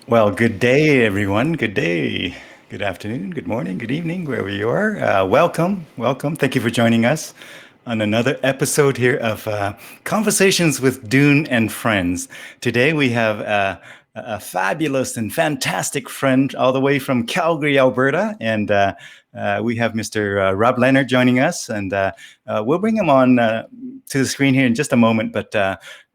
Well, good day, everyone. Good day. Good afternoon, good morning, good evening, wherever you are. Welcome, welcome. Thank you for joining us on another episode here of Conversations with Dune and Friends. Today we have a fabulous and fantastic friend all the way from Calgary, Alberta, and we have Mr. Rob Lennard joining us, and we'll bring him on to the screen here in just a moment. But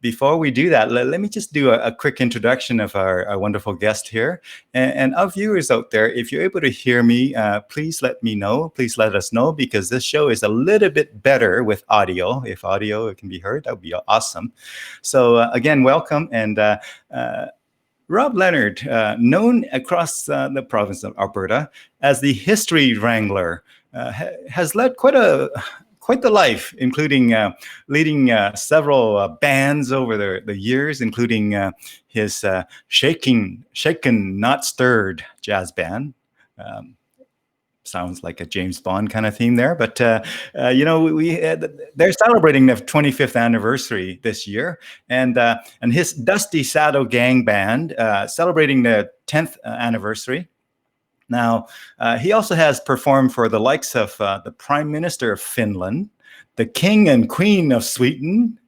before we do that, let me just do a quick introduction of our wonderful guest here. And our viewers out there, if you're able to hear me, please let me know. Please let us know, because this show is a little bit better with audio. If audio can be heard, that would be awesome. So again, welcome. And Rob Lennard, known across the province of Alberta as the History Wrangler, has led quite the life, including leading several bands over the years, including his Shaken Not Stirred jazz band. Sounds like a James Bond kind of theme there, but they're celebrating their 25th anniversary this year, and his Dusty Saddle Gang band celebrating their 10th anniversary. Now, he also has performed for the likes of the Prime Minister of Finland, the King and Queen of Sweden,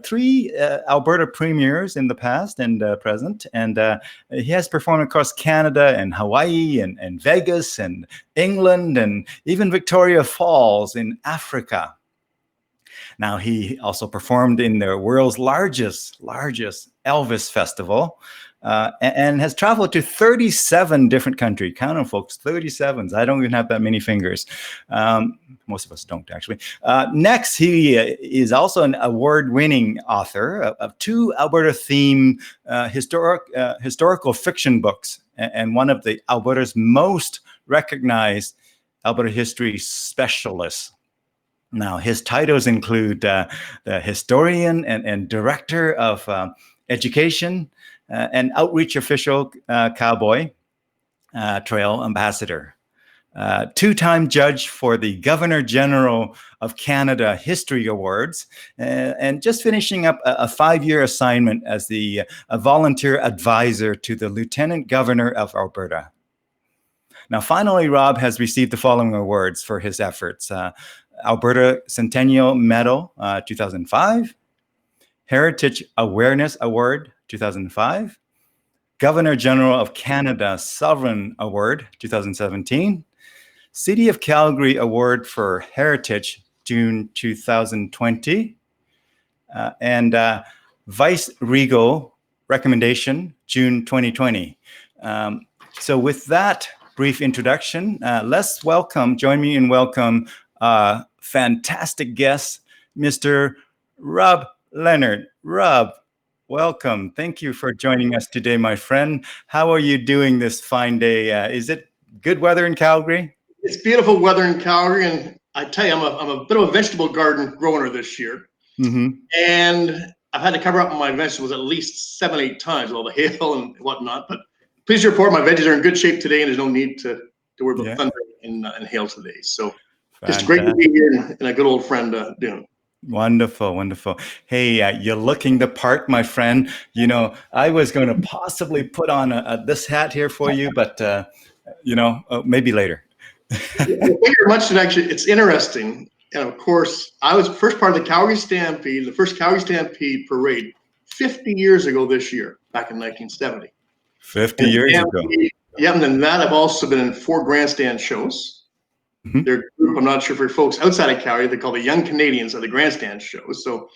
three Alberta premiers in the past and present, and he has performed across Canada and Hawaii and Vegas and England and even Victoria Falls in Africa. Now, he also performed in the world's largest Elvis festival, and has traveled to 37 different countries. Count them, folks, 37s. I don't even have that many fingers. Most of us don't, actually. Next, he is also an award-winning author of two Alberta-themed historical fiction books, and one of the Alberta's most recognized Alberta History Specialists. Now, his titles include the historian and director of education, and outreach official, Cowboy Trail Ambassador, two-time judge for the Governor General of Canada History Awards, and just finishing up a 5-year assignment as a volunteer advisor to the Lieutenant Governor of Alberta. Now, finally, Rob has received the following awards for his efforts: Alberta Centennial Medal, 2005, Heritage Awareness Award, 2005, Governor General of Canada Sovereign Award, 2017, City of Calgary Award for Heritage, June 2020, and Vice Regal Recommendation, June 2020. So with that brief introduction, let's join me in welcome fantastic guest, Mr. Rob Lennard. Rob, welcome. Thank you for joining us today, my friend. How are you doing this fine day? Is it good weather in Calgary? It's beautiful weather in Calgary, and I tell you, I'm a bit of a vegetable garden grower this year, and I've had to cover up my vegetables at least 7-8 times with all the hail and whatnot. But please report my veggies are in good shape today, and there's no need to worry about thunder and hail today. So just great to be here and a good old friend, Dune. Wonderful, wonderful. Hey, you're looking the part, my friend. You know, I was going to possibly put on this hat here for you, but maybe later. Thank you very much. And actually, it's interesting. And of course, I was first part of the Calgary Stampede, the first Calgary Stampede parade 50 years ago this year, back in 1970. 50 years ago. Yeah, and then that I've also been in 4 grandstand shows. Their group, I'm not sure for folks outside of Calgary, they call the Young Canadians of the grandstand shows. So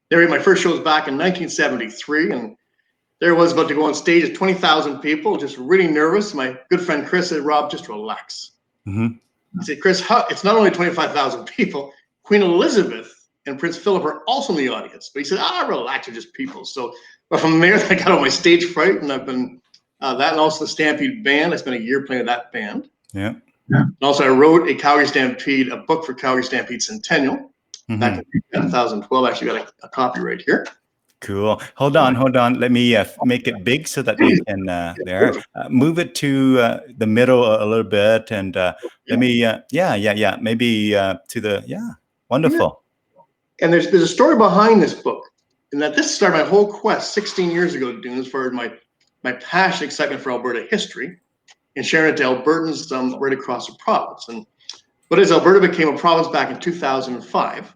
they were my first shows back in 1973, and there was about to go on stage at 20,000 people, just really nervous. My good friend Chris said, "Rob, just relax." I said, "Chris, it's not only 25,000 people. Queen Elizabeth and Prince Philip are also in the audience." But he said, "Relax, they're just people." So but from there, I got on my stage fright, and I've been that, and also the Stampede Band. I spent a year playing with that band. Yeah. And also, I wrote a book for Calgary Stampede Centennial back in 2012. I actually got a copy right here. Cool. Hold on. Let me make it big so that we can move it to the middle a little bit, and let me maybe to the wonderful. And there's a story behind this book, and that this started my whole quest 16 years ago, Dune, as far as my my passion, excitement for Alberta history and sharing it to Albertans right across the province. And what is Alberta became a province back in 2005.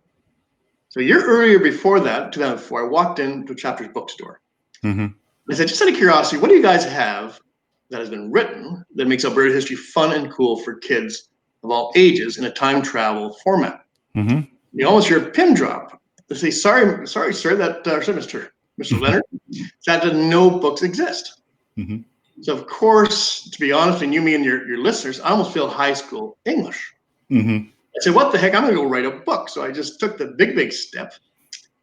So a year earlier before that, 2004, I walked into a Chapters bookstore. I said, just out of curiosity, what do you guys have that has been written that makes Alberta history fun and cool for kids of all ages in a time travel format? You almost hear a pin drop. They say, sorry, sir, that Mr. Lennard, that no books exist. So of course, to be honest, and you, me, and your listeners, I almost feel high school English. I said, what the heck? I'm going to go write a book. So I just took the big step.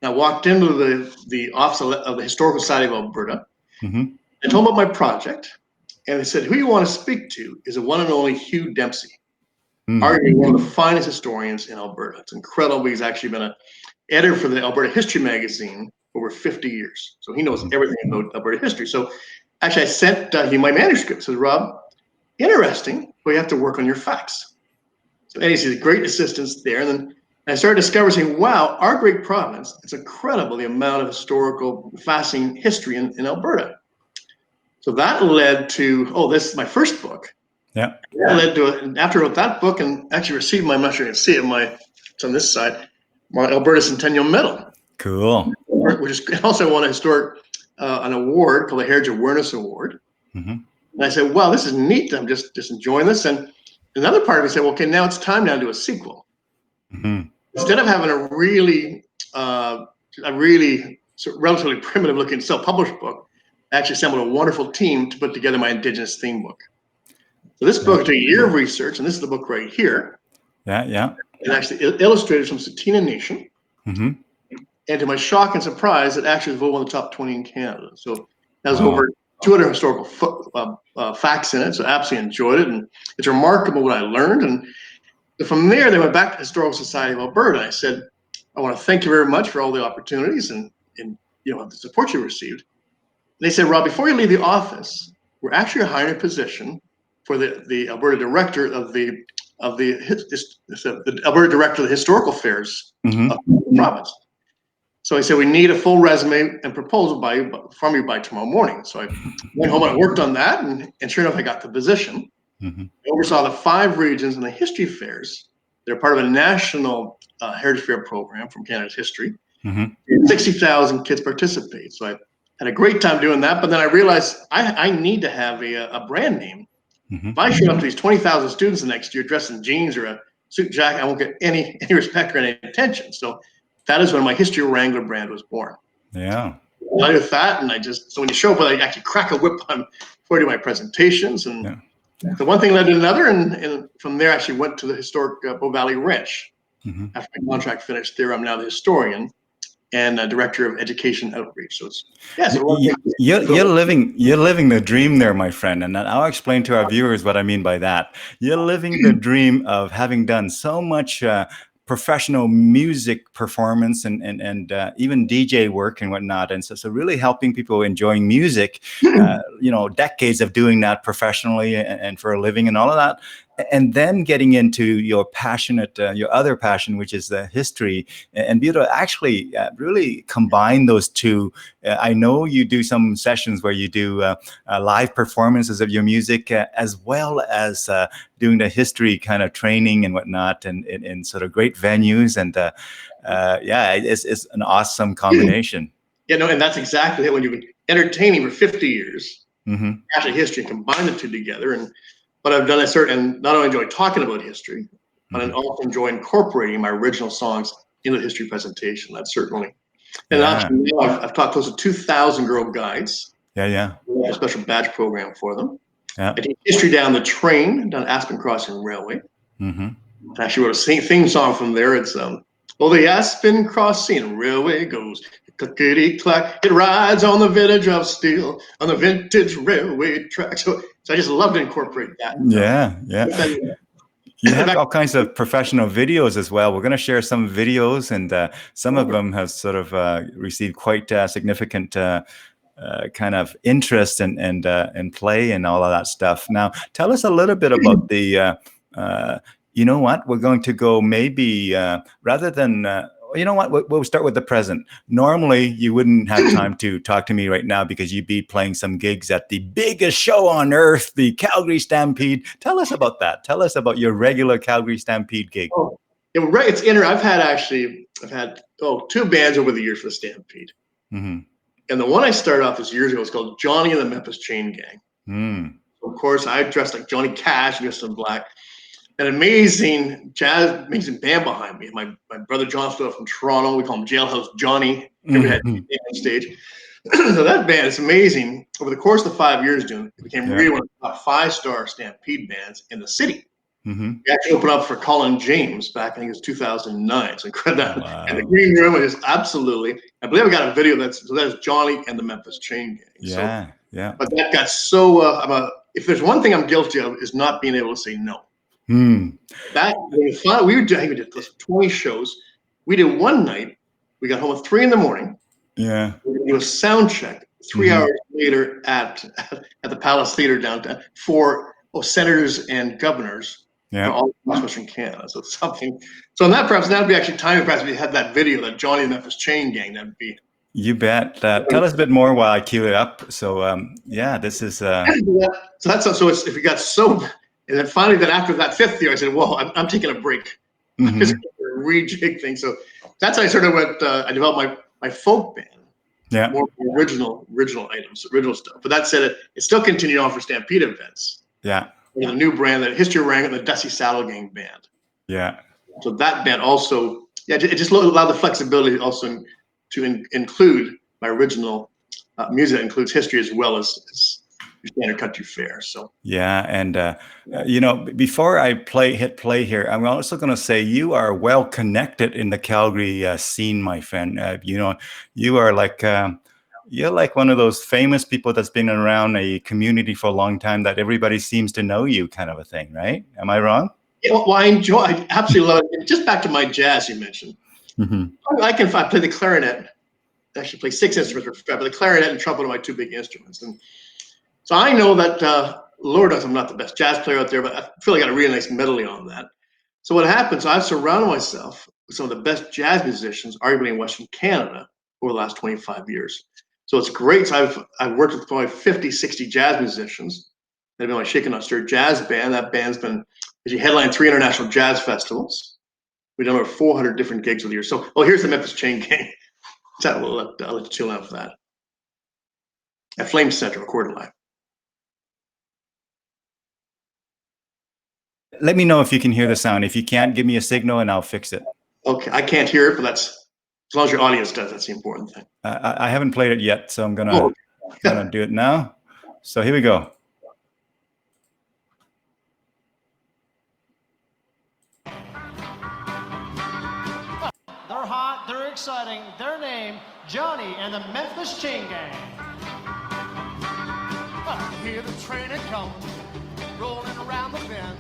And I walked into the office of the Historical Society of Alberta. I told them about my project, and they said, who you want to speak to is the one and only Hugh Dempsey, arguably one of the finest historians in Alberta. It's incredible. He's actually been an editor for the Alberta History magazine for over 50 years. So he knows everything about Alberta history. So actually, I sent him my manuscript. Said, Rob, interesting, but you have to work on your facts. So and he's a great assistance there. And then I started discovering, saying, wow, our great province, it's incredible the amount of historical, fascinating history in Alberta. So that led to, this is my first book. That led to, after I wrote that book and actually received my, I'm not sure you can see it, it's on this side, my Alberta Centennial Medal. Cool. Which is also won an award called the Heritage Awareness Award. And I said, wow, this is neat. I'm just enjoying this. And another part of me said, well, okay, now it's time now to do a sequel. Instead of having a really relatively primitive looking self-published book, I actually assembled a wonderful team to put together my Indigenous theme book. So this book took a year of research, and this is the book right here. It actually illustrated from Tsuut'ina Nation. And to my shock and surprise, it actually was voted one of the top 20 in Canada. So that was over 200 historical facts in it. So I absolutely enjoyed it. And it's remarkable what I learned. And from there, they went back to the Historical Society of Alberta. I said, I want to thank you very much for all the opportunities and the support you received. They said, Rob, before you leave the office, we're actually hiring a position for the Alberta Director of the Alberta Director of the Historical Affairs of the province. So I said, we need a full resume and proposal from you by tomorrow morning. So I went home and I worked on that, and sure enough, I got the position. I oversaw the 5 regions and the history fairs. They're part of a national heritage fair program from Canada's history. 60,000 kids participate. So I had a great time doing that, but then I realized I need to have a brand name. If I show up to these 20,000 students the next year dressed in jeans or a suit jacket, I won't get any respect or any attention. So that is when my History Wrangler brand was born. I did that, and so when you show up, I actually crack a whip before I do my presentations, and the one thing led to another, and from there I actually went to the historic Bow Valley Ranch. After my contract finished there, I'm now the historian and Director of Education Outreach. So it's you're living the dream there, my friend, and I'll explain to our viewers what I mean by that. You're living the dream of having done so much professional music performance and even DJ work and whatnot, and so really helping people enjoying music. Decades of doing that professionally and for a living and all of that. And then getting into your other passion, which is the history, and be able to actually really combine those two. I know you do some sessions where you do live performances of your music, as well as doing the history kind of training and whatnot, and in sort of great venues. And it's an awesome combination. And that's exactly it. When you've been entertaining for 50 years, actually history, and combine the two together. And what I've done is and not only enjoy talking about history, but I also enjoy incorporating my original songs into the history presentation. That's certainly. And actually, I've taught close to 2,000 Girl Guides. We have a special badge program for them. I teach history down the train, down Aspen Crossing Railway. I actually wrote a theme song from there. It's the Aspen Crossing Railway goes clickety-clack. It rides on the village of steel on the vintage railway track. So I just love to incorporate that. You have all kinds of professional videos as well. We're going to share some videos, and some of them have sort of received quite significant kind of interest and play and all of that stuff. Now, tell us a little bit about the. You know what? We're going to go maybe rather than You know what? We'll start with the present. Normally, you wouldn't have time to talk to me right now because you'd be playing some gigs at the biggest show on earth, the Calgary Stampede. Tell us about that. Tell us about your regular Calgary Stampede gig. Oh, yeah, right. I've had two bands over the years for the Stampede. Mm-hmm. And the one I started off this years ago was called Johnny and the Memphis Chain Gang. Mm. So of course, I dressed like Johnny Cash, dressed in black. An amazing band behind me. My brother John stood up from Toronto. We call him Jailhouse Johnny. Every had on stage. So that band is amazing. Over the course of the 5 years, Dune, it became really one of the top 5-star Stampede bands in the city. Mm-hmm. We actually opened up for Colin James back, I think it was 2009. It's incredible. Wow. And the green room is absolutely. I believe I got a video that's Johnny and the Memphis Chain Gang. Yeah, so, yeah. But that got so. If there's one thing I'm guilty of is not being able to say no. That we did 20 shows. We did one night. We got home at 3 a.m. Yeah. We do a sound check 3 hours later at the Palace Theatre downtown for senators and governors from all across Western Canada. So it's something. So that'd be actually timing. Perhaps we had that video, that Johnny and Memphis Chain Gang. That'd be. You bet. Tell us a bit more while I cue it up. So this is. So if we got so. And then finally, after that 5th year, I said, "Well, I'm taking a break. I'm just going to rejig things." So that's how I sort of went. I developed my folk band. Yeah. More original items, original stuff. But that said, it still continued on for Stampede events. Yeah. With a new brand, that History Wrangler, the Dusty Saddle Gang band. Yeah. So that band also, it just allowed the flexibility also to include my original music that includes history as well as your standard country fare. So yeah, and before I hit play here, I'm also going to say you are well connected in the Calgary scene, my friend. You are like you're like one of those famous people that's been around a community for a long time that everybody seems to know you, kind of a thing, right? Am I wrong? Yeah, well, I absolutely love it. Just back to my jazz you mentioned. I play the clarinet. I actually play 6 instruments, but the clarinet and trumpet are my 2 big instruments. And so I know that Lord knows I'm not the best jazz player out there, but I feel like I got a really nice medley on that. So what happens, I've surrounded myself with some of the best jazz musicians, arguably in Western Canada, over the last 25 years. So it's great. So I've worked with probably 50, 60 jazz musicians. They've been my Shaken Not Stirred jazz band. That band's been headlined 3 international jazz festivals. We've done over 400 different gigs over the years. So, here's the Memphis Chain Gang. I'll let you chill out for that. At Flame Center, recorded live. Let me know if you can hear the sound. If you can't, give me a signal and I'll fix it. Okay, I can't hear it, but as long as your audience does, that's the important thing. I haven't played it yet, so I'm gonna do it now. So here we go. They're hot, they're exciting. Their name, Johnny and the Memphis Chain Gang. I hear the train had come, rolling around the bend.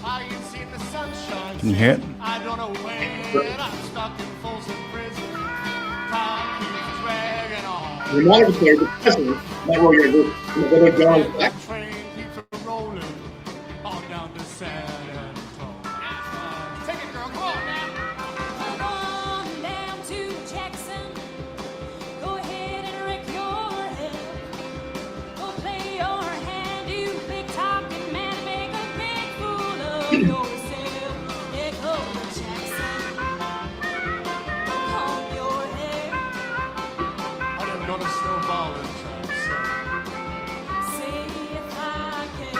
I ain't seen the sunshine. Can you hear it? I don't know when. I'm stuck in Folsom Prison. Time keeps dragging on. The monitor player, the president, not where you're going to go back. The train keeps rolling on down to San Antonio. Take it, girl. Come on now. Come on down to Jackson. Go ahead and wreck your head. Go play your hand, you big talking man. Make a big fool of yourself. Yeah, go to Jackson. Comb your hair. I done got a snowball in Jackson. See if I can.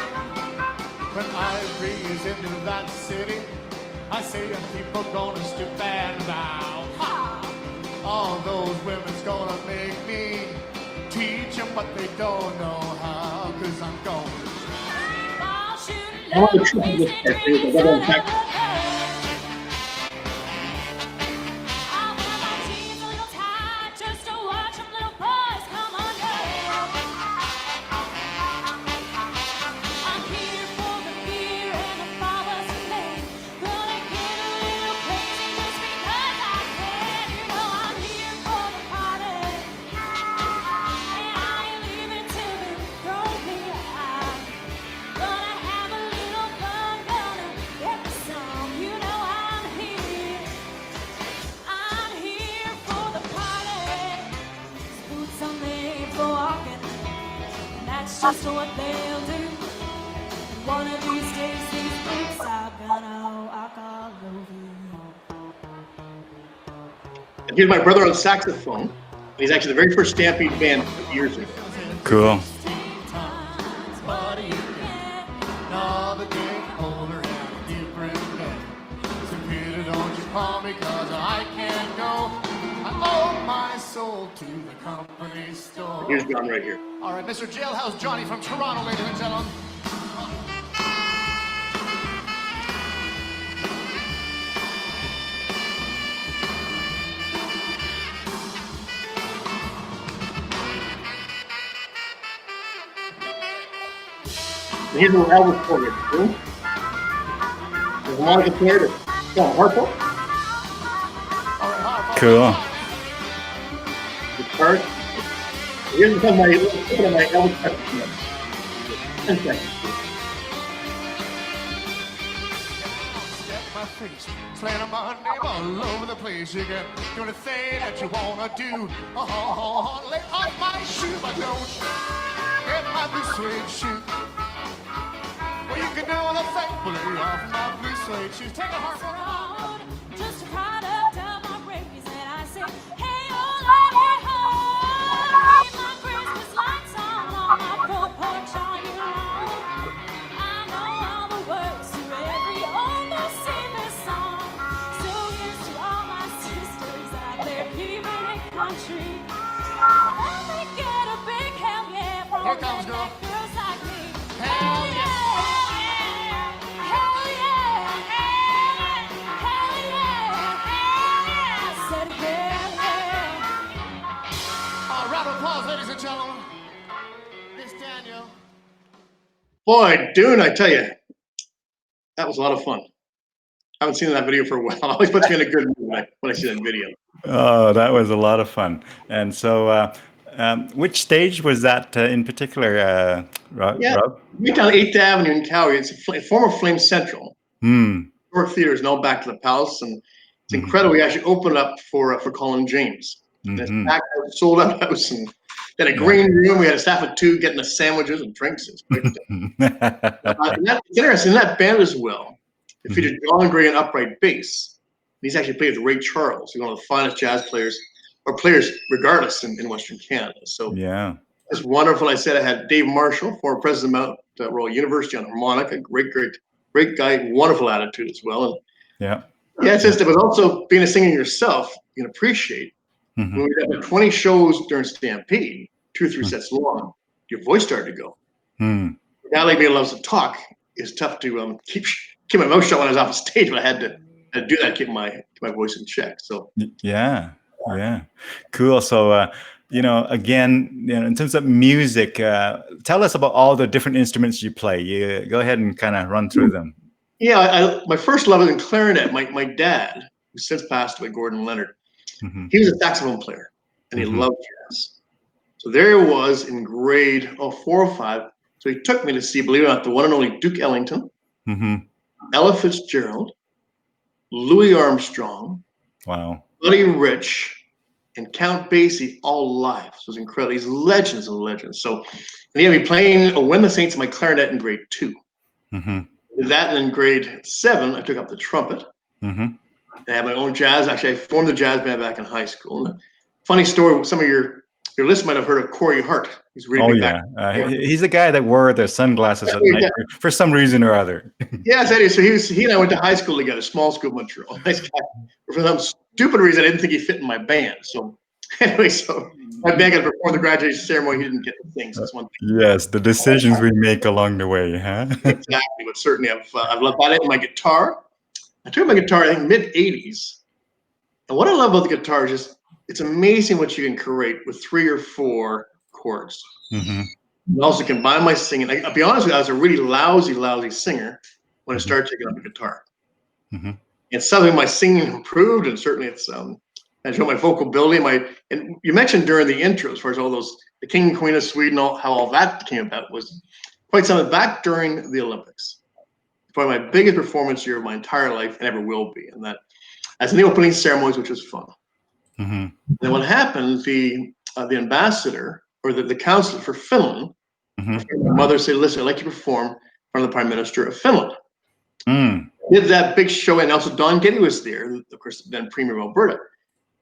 When I breeze into that city, I say people gonna stoop and bow. Ha! All those women's gonna make me teach them what they don't know how. Cause I'm going Ball shooting I want the love, truth of this wasted part, dreams because I don't of have- a girl. I wear my jeans a little tight just to watch them little boys come undone. I'm here for the beer and the flowers and play. Gonna get a little crazy just because I can. You know I'm here for the party, and I ain't leaving till they throw me out. Gonna have a little fun, gonna get the sun. just what they'll do. One of these days, these boots are gonna walk all over you. And here's my brother on saxophone. He's actually the very first Stampede band years ago. Cool. Buddy, another day older and a different day. So Peter, don't you call me 'cause I can't go. I owe my soul to the company store. Here's John right here. All right, Mr. Jailhouse Johnny from Toronto, ladies and gentlemen. And here's a little Elvis for you. There's a Monica player to harp. All right, Harpo. Cool. Guitar. Here's my Elvis section. 10 seconds. Step my face, slant my name all over the place. You can do anything that you wanna do. Lay off my shoe, but don't get my blue suede shoe. Well, you can do anything, but lay off my blue suede shoes. Take a heart for Road, just a product of my rabies, and I say, hey, oh, lady, ho, keep my Christmas lights on my front porch all year long. I know all the words to every almost famous song. So here's to all my sisters out there keeping it country. Let me get a big hell yeah from Here comes, girl. girls like me. Hell yeah. Hell yeah! Hell yeah! I said hell yeah! Round of applause, ladies and gentlemen. Miss Daniel. Boy, Dune, I tell you, that was a lot of fun. I haven't seen that video for a while. It always puts me in a good mood when I see that video. Oh, that was a lot of fun. And so, which stage was that in particular, Rob? Yeah, right down 8th Avenue in Calgary. It's a former Flame Central. York Theater is now back to the Palace, and it's incredible. We actually opened up for Colin James. And it's packed out, sold out house, and had a green room. We had a staff of 2 getting us sandwiches and drinks. It's great stuff. It's interesting, in that band as well, it featured John Gray on upright bass. He's actually played with Ray Charles, who's one of the finest jazz players, or players regardless, in Western Canada. So Yeah. it's wonderful. I said I had Dave Marshall, former president of Mount Royal University, on harmonica, great guy, wonderful attitude as well. And Yeah. yeah, it's just, it was also being a singer yourself, you can appreciate. When we had 20 shows during Stampede, 2 or 3 sets long, your voice started to go. Now, like me loves to talk, it's tough to keep my mouth shut when I was off the stage, but I had to do that, keep my voice in check. So Yeah. Cool. So, again, in terms of music, tell us about all the different instruments you play. You go ahead and kind of run through them. yeah, my first love was in clarinet. My dad, who since passed away, Gordon Lennard, he was a saxophone player, and he loved jazz. So there it was in grade 4 or 5. So he took me to see, believe it or not, the one and only Duke Ellington, Ella Fitzgerald, Louis Armstrong, Wow. Buddy Rich, and Count Basie all live. So it was incredible. These legends of legends. So, and he had me playing When the Saints, my clarinet in grade 2. Did that, and in grade 7, I took up the trumpet. I had my own jazz. Actually, I formed the jazz band back in high school. And funny story, some of your listeners might have heard of Corey Hart. He's really big back. He's the guy that wore the sunglasses at night for some reason or other. Yes, Eddie. So he and I went to high school together, small school Montreal. Nice guy. For some stupid reason, I didn't think he fit in my band. So anyway, so my band got to perform the graduation ceremony. He didn't get the things. That's one thing. Yes, the decisions we make along the way, huh? Exactly. But certainly, I've loved that. And my guitar. I took my guitar, I think, mid-'80s. And what I love about the guitar is just, it's amazing what you can create with 3 or 4 chords. And also combine my singing. I'll be honest with you, I was a really lousy singer when I started taking up the guitar. And suddenly my singing improved, and certainly it's I showed my vocal ability. And you mentioned during the intro, as far as all those, the King and Queen of Sweden, how all that came about, was quite something back during the Olympics. Probably my biggest performance year of my entire life, and ever will be. And that, as in the opening ceremonies, which was fun. And what happened, the ambassador, or the consulate for Finland, My mother said, listen, I'd like to perform in front of the Prime Minister of Finland. Mm. Did that big show, and also Don Getty was there, of course, then Premier of Alberta.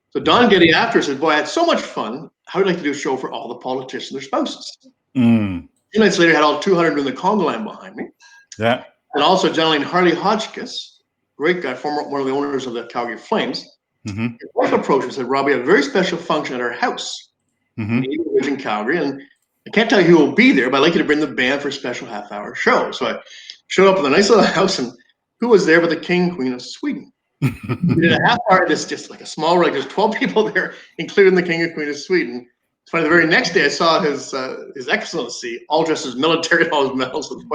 So Don Getty after said, boy, I had so much fun. How would you like to do a show for all the politicians and their spouses? Mm. 2 nights later, I had all 200 in the Congo line behind me. Yeah. And also a gentleman, Harley Hodgkiss, great guy, one of the owners of the Calgary Flames. Mm-hmm. His wife approached me and said, Rob, we have a very special function at our house in Calgary. And I can't tell you who will be there, but I'd like you to bring the band for a special half-hour show. So I showed up with a nice little house, and who was there but the King, Queen of Sweden? We did a half-hour, just like a small rig. There's 12 people there, including the King and Queen of Sweden. It's funny, the very next day I saw His Excellency, all dressed as military and all his medals. It was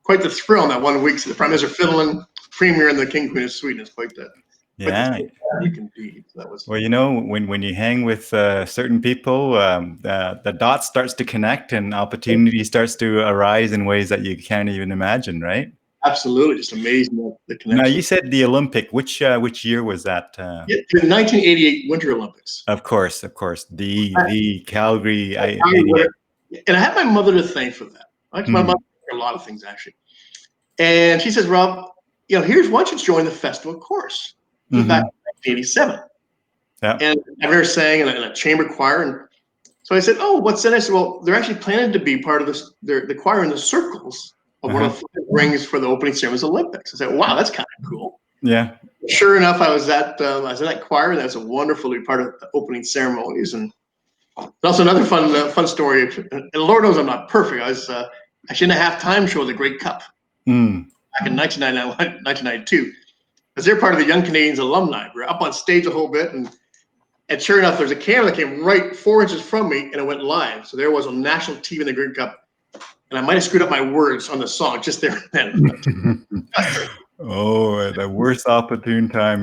quite the thrill in that 1 week. So the Prime Minister of Finland, Premier, and the King and Queen of Sweden is quite the you can be. So that was well, when you hang with certain people, the dots starts to connect and opportunity starts to arise in ways that you can't even imagine, right? absolutely just amazing the connection. Now, you said the Olympic. Which year was that? The 1988 Winter Olympics. Of course, the Calgary. And I had my mother to thank for that. My mother for a lot of things actually. And she says, Rob, why don't you join the festival course? Back in 1987. Yeah. And I remember sang in a chamber choir. And so I said, oh, what's that? I said, well, they're actually planning to be part of this, the choir in the circles of one of the rings for the opening ceremonies Olympics. I said, wow, that's kind of cool. Yeah. Sure enough, I was at that choir. That's a wonderful part of the opening ceremonies. And also another fun story. And Lord knows I'm not perfect. I was actually in a halftime show of the Great Cup back in 1992. Because they're part of the Young Canadians alumni. We're up on stage a whole bit, and sure enough, there's a camera that came right 4 inches from me, and it went live. So there was on national TV in the Green Cup, and I might have screwed up my words on the song just there and then. Oh, the worst opportune time.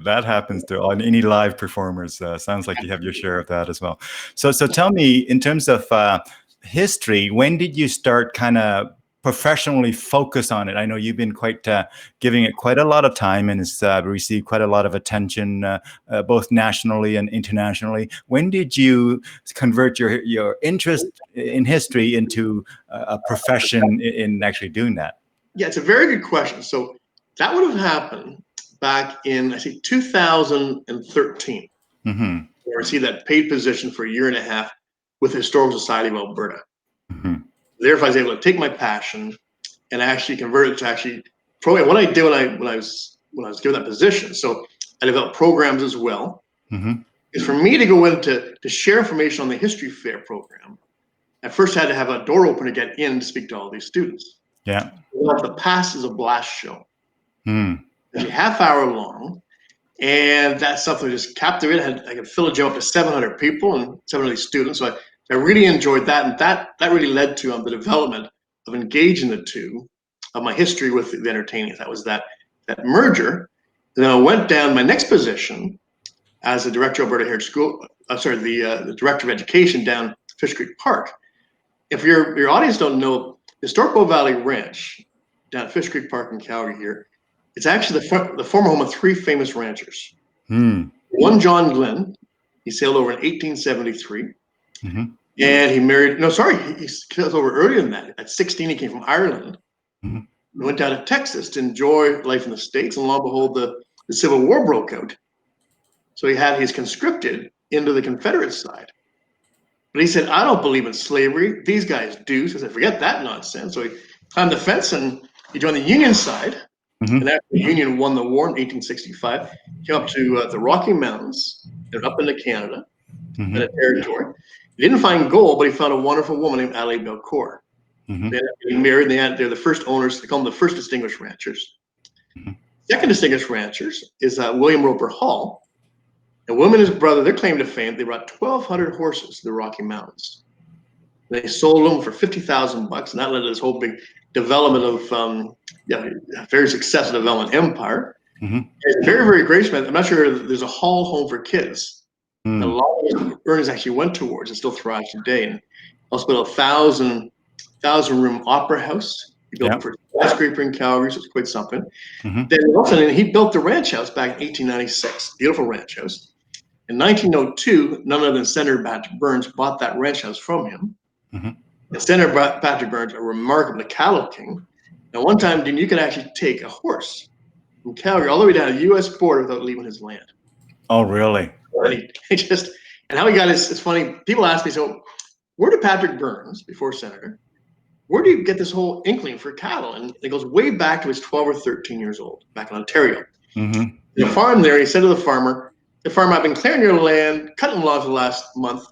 That happens to on any live performers. Sounds like you have your share of that as well. So tell me, in terms of history, when did you start kind of professionally focus on it? I know you've been giving it quite a lot of time, and it's received quite a lot of attention, both nationally and internationally. When did you convert your interest in history into a profession in actually doing that? Yeah, it's a very good question. So that would have happened back in, I think, 2013. Where I received that paid position for a year and a half with the Historical Society of Alberta. Therefore, I was able to take my passion and actually convert it to actually program. What I did when I was given that position, so I developed programs as well. Is for me to go in to share information on the History Fair program. I first had to have a door open to get in to speak to all these students. Yeah. The Past is a Blast show. It's a half-hour long, and that's something that just captivated. I could fill a gym up to 700 people and 700 students. So I really enjoyed that, and that really led to the development of engaging the two of my history with the entertaining. That was that merger. And then I went down my next position as the director of Alberta Heritage School. The director of education down Fish Creek Park. If your audience don't know, the Historic Bow Valley Ranch down at Fish Creek Park in Calgary here, it's actually the former home of 3 famous ranchers. One, John Glenn, he sailed over in 1873. And he married, he sailed over earlier than that. At 16, he came from Ireland. He went down to Texas to enjoy life in the States, and lo and behold, the Civil War broke out. So he's conscripted into the Confederate side. But he said, I don't believe in slavery. These guys do. So I said, forget that nonsense. So he climbed the fence and he joined the Union side. And after the Union won the war in 1865, he came up to the Rocky Mountains and up into Canada, in a territory. He didn't find gold, but he found a wonderful woman named Allie Belcourt. They ended up getting married, and they're the first owners. They call them the first distinguished ranchers. Second distinguished ranchers is William Roper Hall. And William and his brother, their claim to fame, they brought 1,200 horses to the Rocky Mountains. They sold them for $50,000, and that led to this whole big development of a very successful development empire. It's very, very gracious. I'm not sure there's a Hall home for kids. A lot of his earnings actually went towards and still thrives today. And also built a 1,000-room opera house. He built it for skyscraper in Calgary, so it's quite something. Then he built the ranch house back in 1896, beautiful ranch house. In 1902, none other than Senator Bat Burns bought that ranch house from him. And Senator Patrick Burns, a remarkable cattle king. Now, one time, Dean, you could actually take a horse from Calgary all the way down to the U.S. border without leaving his land. Oh, really? And and how he got his, it's funny, people ask me, so where did Patrick Burns, before senator, where did you get this whole inkling for cattle? And it goes way back to his 12 or 13 years old, back in Ontario. Mm-hmm. The farm there, he said to the farmer, I've been clearing your land, cutting logs the last month.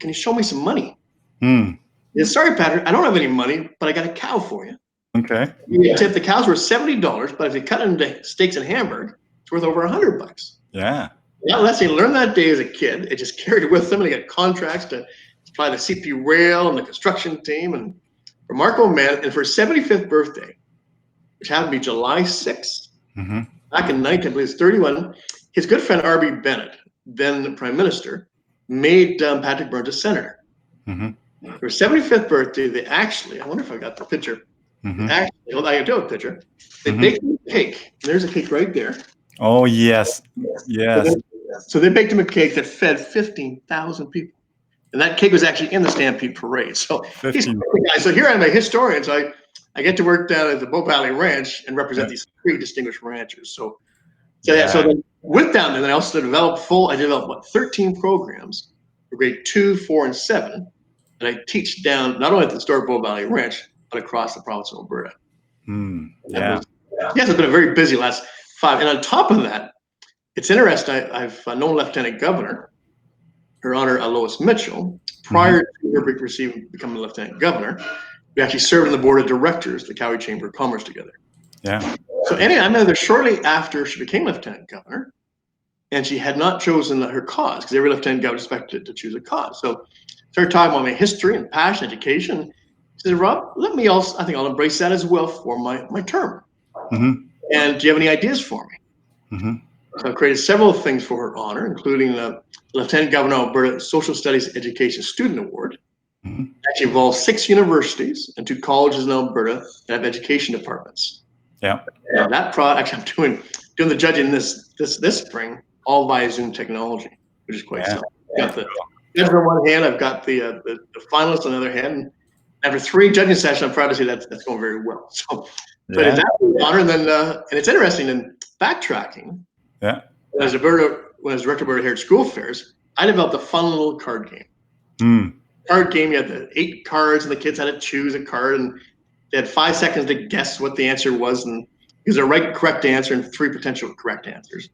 Can you show me some money? Mm. He said, sorry, Patrick, I don't have any money, but I got a cow for you. Okay. You tip the cows worth $70, but if you cut it into steaks in Hamburg, it's worth over $100. Yeah. Yeah, let's say learned that day as a kid. It just carried it with them, and they got contracts to supply the CP rail and the construction team, and remarkable man. And for his 75th birthday, which happened to be July 6th, Mm-hmm. back in 1931, his good friend R.B. Bennett, then the prime minister, made Patrick Burns a senator. Mm-hmm. For his 75th birthday, they actually, I wonder if I got the picture. Mm-hmm. Actually, I do have a picture. They Mm-hmm. baked him a cake. There's a cake right there. Oh, yes. Yes. So they baked him a cake that fed 15,000 people. And that cake was actually in the Stampede Parade. So he's a guy. So here I'm a historian. So I get to work down at the Bow Valley Ranch and represent these 3 distinguished ranchers. So then with down there, then I also developed 13 programs for grade 2, 4, and 7 that I teach down not only at the historic Bow Valley Ranch, but across the province of Alberta. Mm. Yeah. Yes, it's been a very busy last 5. And on top of that, it's interesting. I've known Lieutenant Governor, Her Honor Lois Mitchell, prior to her becoming Lieutenant Governor. We actually served on the board of directors, the Calgary Chamber of Commerce together. Yeah. So anyway, I met her shortly after she became Lieutenant Governor, and she had not chosen her cause, because every Lieutenant Governor is expected to choose a cause. So started talking about my history and passion, education. She said, Rob, I think I'll embrace that as well for my term. Mm-hmm. And do you have any ideas for me? Mm-hmm. So I created several things for her honor, including the Lieutenant Governor of Alberta Social Studies Education Student Award. Mm-hmm. Actually involves 6 universities and 2 colleges in Alberta that have education departments. Yeah. And that product, actually, I'm doing the judging this spring, all via Zoom technology, which is quite simple. I've got the judge on one hand, I've got the finalists on the other hand. After 3 judging sessions, I'm proud to say that's going very well. So it's absolutely an honor. And then and it's interesting in backtracking. Yeah. When I was director of Alberta Heritage School Fairs, I developed a fun little card game. Mm. Card game, you had the 8 cards, and the kids had to choose a card, and they had 5 seconds to guess what the answer was, and use a right correct answer and 3 potential correct answers.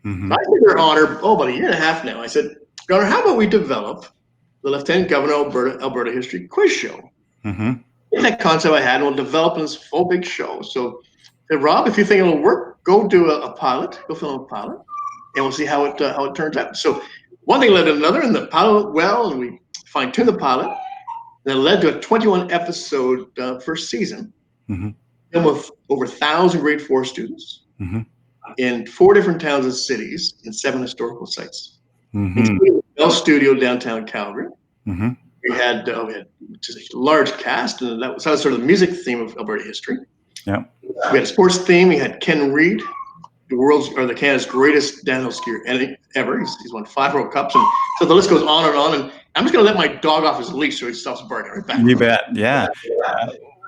Mm-hmm. I said to her honor, about a year and a half now, I said, Governor, how about we develop the Lieutenant Governor of Alberta History quiz show? Mm-hmm. In that concept I had, and we'll develop this full big show. So I said, Rob, if you think it'll work, go do a pilot, go film a pilot, and we'll see how it turns out. So one thing led to another, and the pilot went well, and we fine-tuned the pilot. And it led to a 21 episode first season, Mm-hmm. filmed with over 1,000 grade 4 students Mm-hmm. in 4 different towns and cities in 7 historical sites. Mm-hmm. Including the Bell Studio downtown Calgary. Mm-hmm. We had just a large cast, and that was sort of the music theme of Alberta history. Yeah. We had a sports theme. We had Ken Reid, the Canada's greatest downhill skier ever. He's won 5 World Cups, and so the list goes on and on. And I'm just going to let my dog off his leash so he stops barking right back. You bet. Yeah.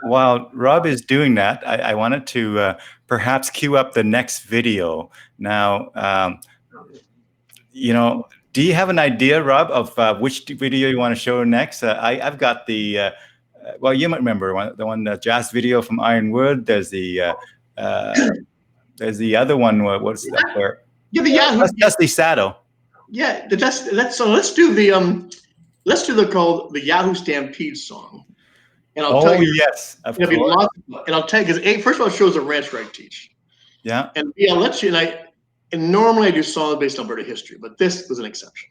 While Rob is doing that, I wanted to perhaps cue up the next video. Now, do you have an idea, Rob, of which video you want to show next? I've got the, you might remember the jazz video from Ironwood. There's the other one. What's that? Where? Yeah, the Yahoo. That's Dusty Saddle. Yeah, so let's do the Yahoo Stampede song. And I'll tell you, yes, of course. And I'll tell you, because first of all, it shows the ranch where I teach. Yeah. And I'll let you, and normally I do songs based on Alberta history, but this was an exception.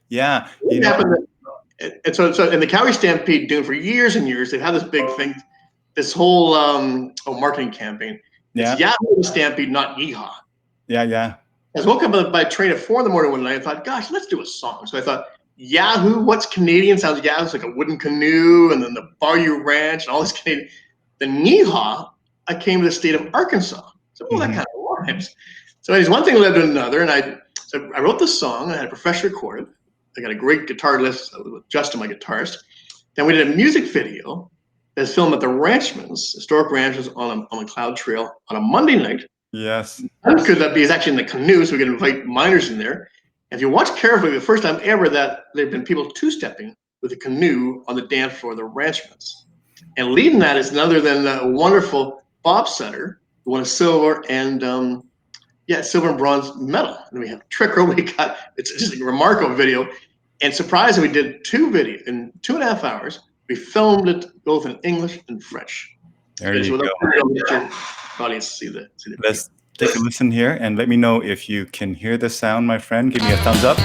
Yeah. And so in the Calgary Stampede, Dune, for years and years, they've had this big thing, this whole marketing campaign. It's Yahoo Stampede, not Yeehaw. Yeah, yeah. I was woken up by a train at 4 in the morning one night. I thought, gosh, let's do a song. So I thought, Yahoo, what's Canadian? Sounds Yahoo. It's like a wooden canoe, and then the Bayou Ranch, and all this Canadian. Then Yeehaw, I came to the state of Arkansas. So, that kind of rhymes. So anyways, one thing led to another, and I wrote the song. I had a professional record it. I got a great guitar list with Justin, my guitarist. Then we did a music video that's filmed at the Ranchman's, historic ranches on a cloud trail on a Monday night. Yes. Because that is actually in the canoe, so we can invite miners in there. And if you watch carefully, the first time ever that there have been people two-stepping with a canoe on the dance floor of the Ranchman's. And leading that is none other than a wonderful bobsledder who won a silver and silver and bronze medal. And we have Trick Row. It's just a remarkable video. And surprisingly, we did 2 videos in 2.5 hours. We filmed it both in English and French. There you go. Audience see the Let's take a listen here and let me know if you can hear the sound, my friend. Give me a thumbs up.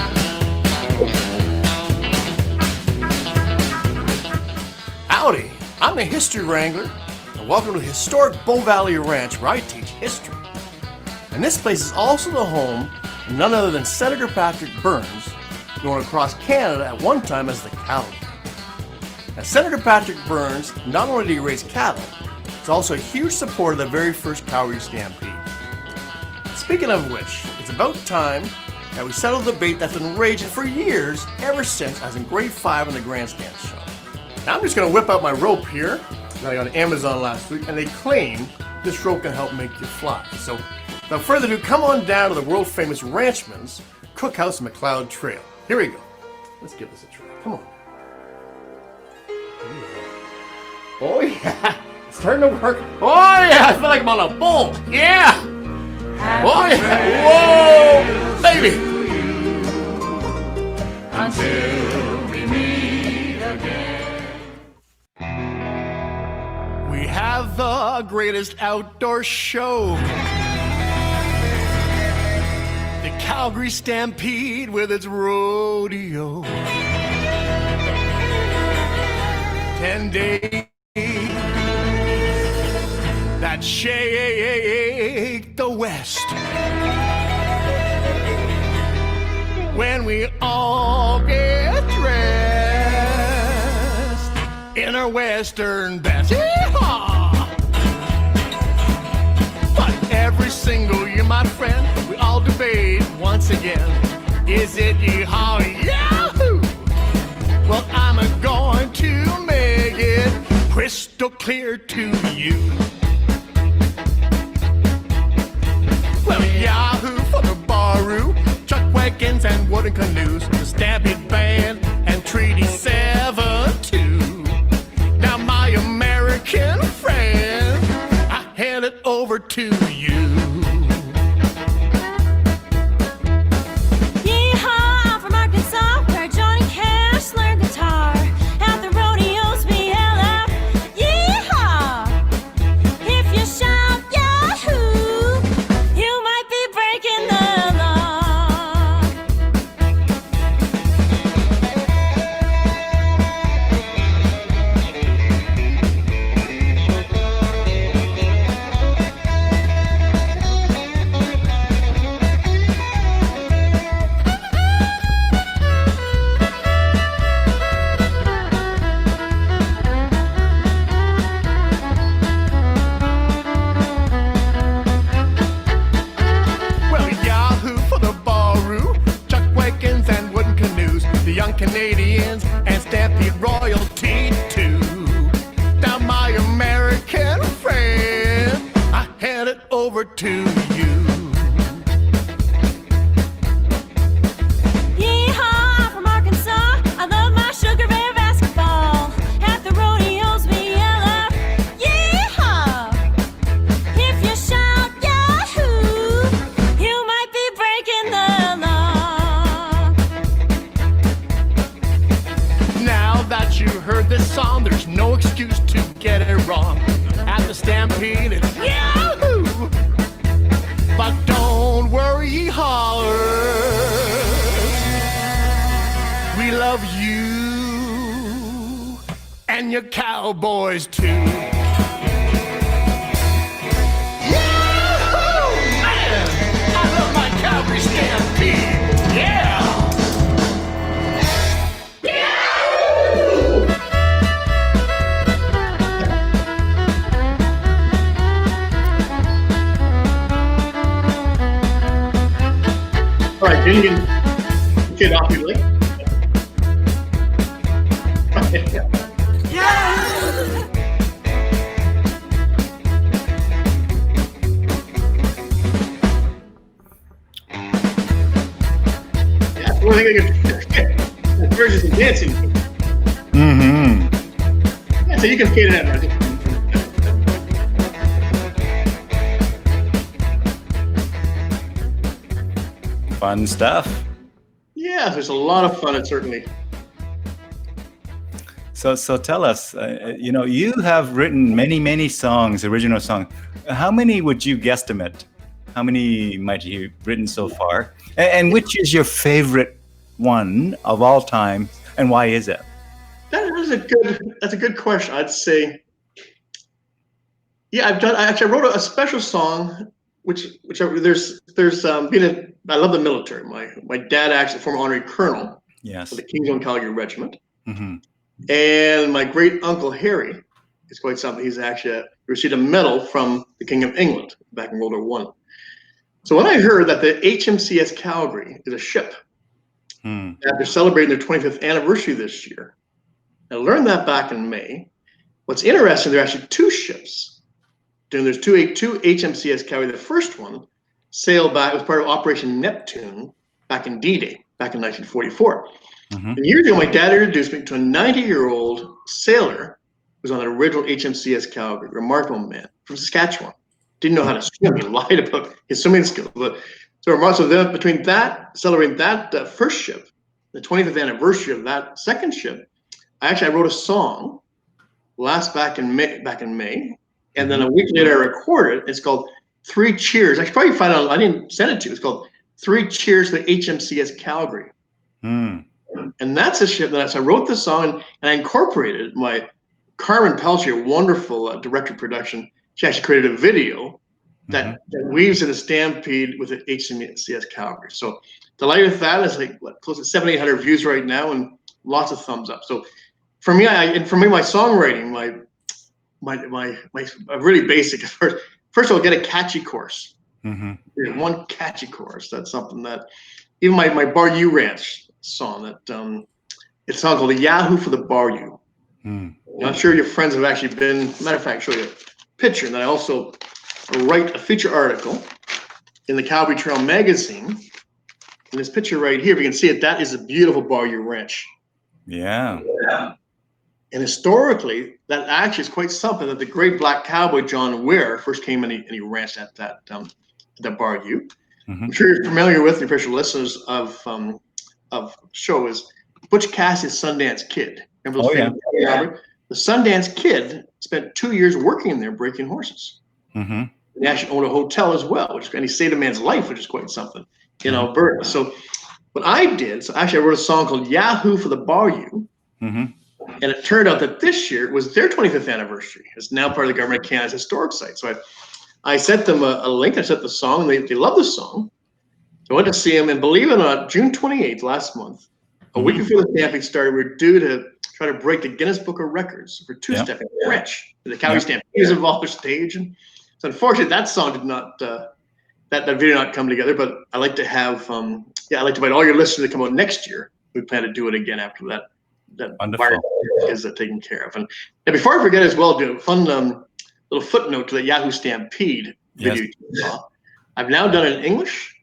Howdy, I'm the History Wrangler, and welcome to historic Bow Valley Ranch, where I teach history. And this place is also the home of none other than Senator Patrick Burns, known across Canada at one time as the Cattle Man. Now, Senator Patrick Burns not only did he raise cattle, he's also a huge supporter of the very first Calgary Stampede. Speaking of which, it's about time that we settle the debate that's been raging for years, ever since I was in grade 5 on the Grandstand show. Now I'm just going to whip out my rope here that I got on Amazon last week, and they claim this rope can help make you fly. So without further ado, come on down to the world famous Ranchman's Cookhouse McLeod Trail. Here we go. Let's give this a try. Come on. Oh yeah, it's starting to work. Oh yeah, I feel like I'm on a bull. Yeah. Oh yeah. Whoa, baby. Until we meet again. We have the greatest outdoor show. The Calgary Stampede with its rodeo. 10 days that shake the West. When we all get dressed in our Western best. Yeehaw! But every single year, my friend, we all debate once again. Is it yeehaw, yahoo? Well, I'm going to make it crystal clear to you. Well, yahoo for the barroom, chuck wagons and wooden canoes, the Stampede Band and Treaty 7-2. Now, my American friend, I hand it over to you. Yeehaw, from Arkansas, where Johnny Cash learned guitar. At the rodeos we yell out, yeehaw! If you shout yahoo, you might be breaking the law. Well, yahoo for the ballroom, chuck wagons and wooden canoes, the young Canadians and Stampede royalty too. Now, my American friend, I hand it over to you. Yeehaw, from Arkansas, I love my Sugar Bear basketball. At the rodeos we yell out, yeehaw! If you shout yahoo, you might be breaking the law. Now that you heard this song, there's no excuse to get it wrong. At the Stampede, it's yahoo! But don't worry, hollers. We love you and your cowboys too. Yahoo! Man, I love my Calgary Stampede. Yeah! All right, you can get off your leg. Yeah, one thing I can versions of dancing. Mm-hmm. Yeah, so you can skate it out. Fun stuff. Yeah, there's a lot of fun. It certainly. So tell us, you have written many songs, original songs. How many would you guesstimate? How many might you have written so far? And which is your favorite one of all time, and why is it? That's a good question. I'd say, yeah, I wrote a special song, which I love the military. My dad actually, former honorary colonel, Yes. for the King's Own Calgary Regiment. Mm-hmm. And my great uncle Harry is quite something. He's actually received a medal from the King of England back in World War One. So when I heard that the HMCS Calgary is a ship, that they're celebrating their 25th anniversary this year, I learned that back in May. What's interesting, there are actually two ships. There's two HMCS Calgary. The first one sailed back, it was part of Operation Neptune back in D-Day, back in 1944. Mm-hmm. And years ago, my dad introduced me to a 90-year-old sailor who was on the original HMCS Calgary, remarkable man from Saskatchewan. Didn't know how to swim. He lied about his swimming skills. But so then between that, celebrating that first ship, the 25th anniversary of that second ship, I wrote a song back in May, and then a week later I recorded it. It's called Three Cheers. I should probably find out. I didn't send it to you. It's called Three Cheers to the HMCS Calgary. And that's a ship that I wrote the song and I incorporated my Carmen Peltier, wonderful director of production. She actually created a video that weaves in a stampede with the HMCS Calgary. So delighted with that. It's like close to 700-800 views right now and lots of thumbs up. So for me, my songwriting, my really basic. First of all, get a catchy chorus. One catchy chorus. That's something that even my Bar U Ranch song that it's a song called Yahoo for the Bar U. I'm sure your friends have actually been. Matter of fact, show you a picture, and then I also write a feature article in the Cowboy Trail magazine. And this picture right here, if you can see it, that is a beautiful Bar U Ranch. Yeah. And historically, that actually is quite something that the great black cowboy John Ware first came and he ranched at that Bar U. I'm sure you're familiar with the official listeners of show is Butch Cassidy's Sundance Kid. Remember those famous The Sundance Kid spent 2 years working there breaking horses. And he actually owned a hotel as well, and he saved a man's life, which is quite something in Alberta. So what I did, I wrote a song called Yahoo for the Bar U. And it turned out that this year was their 25th anniversary. It's now part of the Government of Canada's historic site. So I sent them a link. I sent the song, and they love the song. So I went to see him, and believe it or not, June 28th last month, a week before the stampede started, we were due to try to break the Guinness Book of Records for two-stepping French. The Calgary Stampede was involved on stage, and so unfortunately that song did not, that video not come together. But I like to have, I'd like to invite all your listeners to come out next year. We plan to do it again after that virus is taken care of. And before I forget as well, do a fun little footnote to the Yahoo Stampede video you saw. I've now done it in English,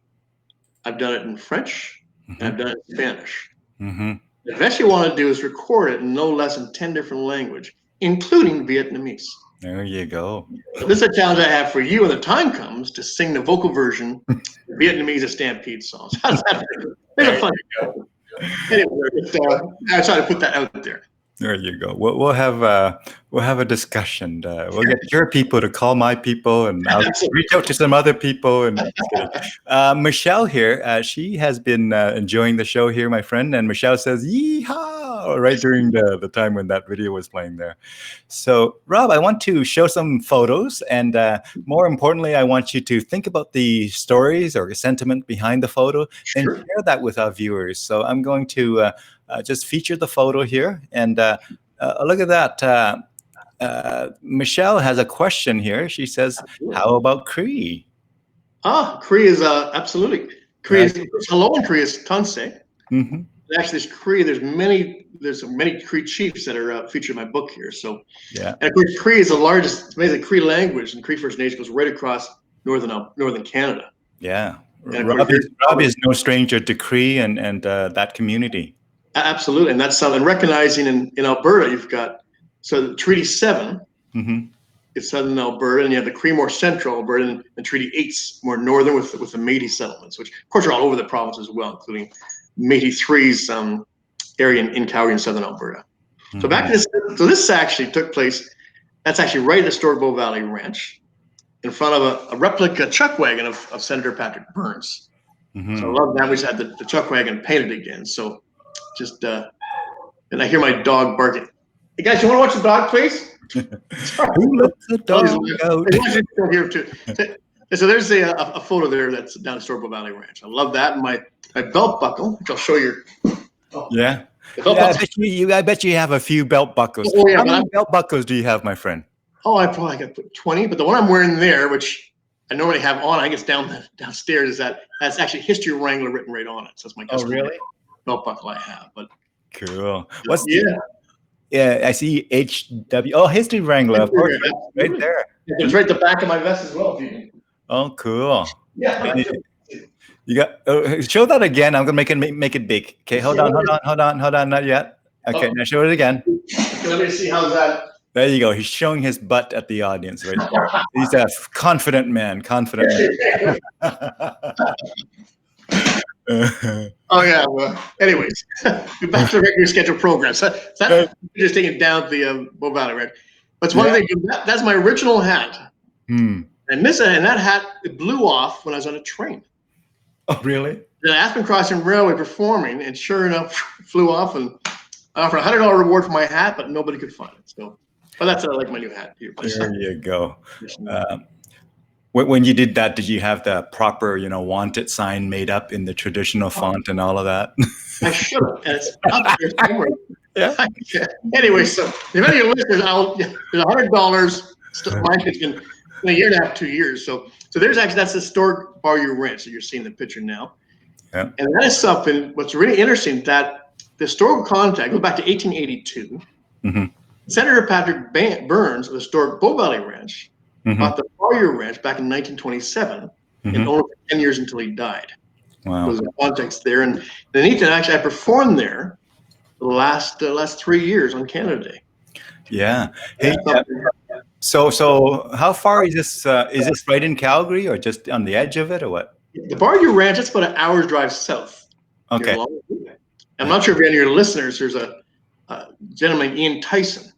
I've done it in French, and I've done it in Spanish. The best you want to do is record it in no less than 10 different languages, including Vietnamese. There you go. So this is a challenge I have for you when the time comes to sing the vocal version of Vietnamese of Stampede songs. How's that? It's fun. Anyway, I try to put that out there. There you go. We'll have a discussion. We'll get your people to call my people, and I'll reach out to some other people. And Michelle here, she has been enjoying the show here, my friend. And Michelle says, "Yeehaw!" right during the time when that video was playing there. So, Rob, I want to show some photos, and more importantly, I want you to think about the stories or sentiment behind the photo and share that with our viewers. So, I'm going to just feature the photo here, and look at that. Michelle has a question here. She says, "How about Cree?" Cree is absolutely. Cree is hello, and Cree is Tanse. actually this Cree. There's many Cree chiefs that are featured in my book here. So Yeah. and of course, Cree is the largest. It's amazing. Cree language and Cree First Nation goes right across northern Canada. Yeah. And of course, Robbie is no stranger to Cree and that community. Absolutely, and that's something. Recognizing in Alberta, you've got so Treaty 7 Mm-hmm. is southern Alberta, and you have the Cree more central Alberta, and Treaty 8's more northern with the Métis settlements, which of course are all over the province as well, including Métis 3's area in Calgary and southern Alberta. Mm-hmm. So back to this. So this actually took place. That's actually right at the historic Bow Valley Ranch, in front of a replica chuck wagon of Senator Patrick Burns. Mm-hmm. So I love that. We just had the chuck wagon painted again. So just and I hear my dog barking. Hey guys, you want to watch the dog, please? Who let the dog out? Here too. So there's a photo there that's down at Historical Valley Ranch. I love that. And my belt buckle, which I'll show you. Yeah. Yeah, I bet you have a few belt buckles. Oh, yeah, How many belt buckles do you have, my friend? Oh, I probably got 20, but the one I'm wearing there, which I normally have on, I guess downstairs, is that's actually History Wrangler written right on it. So that's my custom belt buckle I have. But cool. Yeah, I see HW. Oh, History Wrangler, of course, right there. it's right at the back of my vest as well. If you can. Oh, cool. Yeah. You got show that again. I'm gonna make it big. Okay, hold on, not yet. Okay, now show it again. Let me see how's that. There you go. He's showing his butt at the audience right there. He's a confident man. Oh yeah. Well, anyways, back to the regular scheduled program. So just taking down the Bow Valley Ranch. But it's one thing. That's my original hat. And that hat it blew off when I was on a train. Oh really? The Aspen Crossing Railway performing, and sure enough, flew off and I offered a $100 reward for my hat, but nobody could find it. So, but that's like my new hat here. There you go. When you did that, did you have the proper, wanted sign made up in the traditional font and all of that? I should have, and it's up there somewhere. Yeah. Anyway, so if any of your listeners, there's $100. Mine has been a year and a half, 2 years. So that's the historic Bayou Ranch that you're seeing the picture now. Yeah. And that is something. What's really interesting that the historical contact goes back to 1882. Mm-hmm. Senator Patrick Burns of the historic Bow Valley Ranch bought the Bayou Ranch back in 1927 and owned it for 10 years until he died. Wow. There's a context there, and the neat thing, actually, I performed there the last 3 years on Canada Day. Yeah. Hey. So how far is this? Is this right in Calgary, or just on the edge of it, or what? The Bayou Ranch, it's about an hour's drive south. Okay. I'm not sure if any of your listeners, there's a gentleman, Ian Tyson.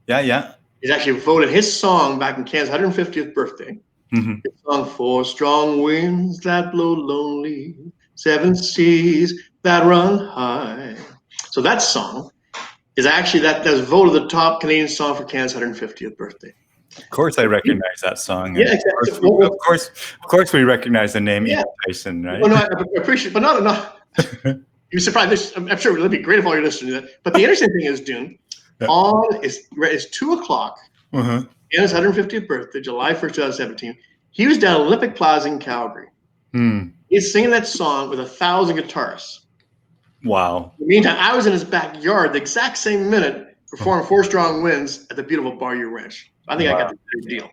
Yeah. He's actually voted his song back in Canada's 150th birthday. His song, "Four Strong Winds That Blow Lonely, Seven Seas That Run High." So that song is actually that's voted the top Canadian song for Canada's 150th birthday. Of course, I recognize that song. Yeah, exactly. Of course, we recognize the name Ian Tyson, right? Well, no, I appreciate, but not. You're surprised. I'm sure it would be great if all your listeners knew that. But the interesting thing is, Dune, is 2:00. In his 150th birthday, July 1st, 2017. He was down at Olympic Plaza in Calgary. He's singing that song with 1,000 guitarists. Wow. In the meantime, I was in his backyard the exact same minute performing Four Strong Winds at the beautiful Bayou Ranch. I think I got the big deal.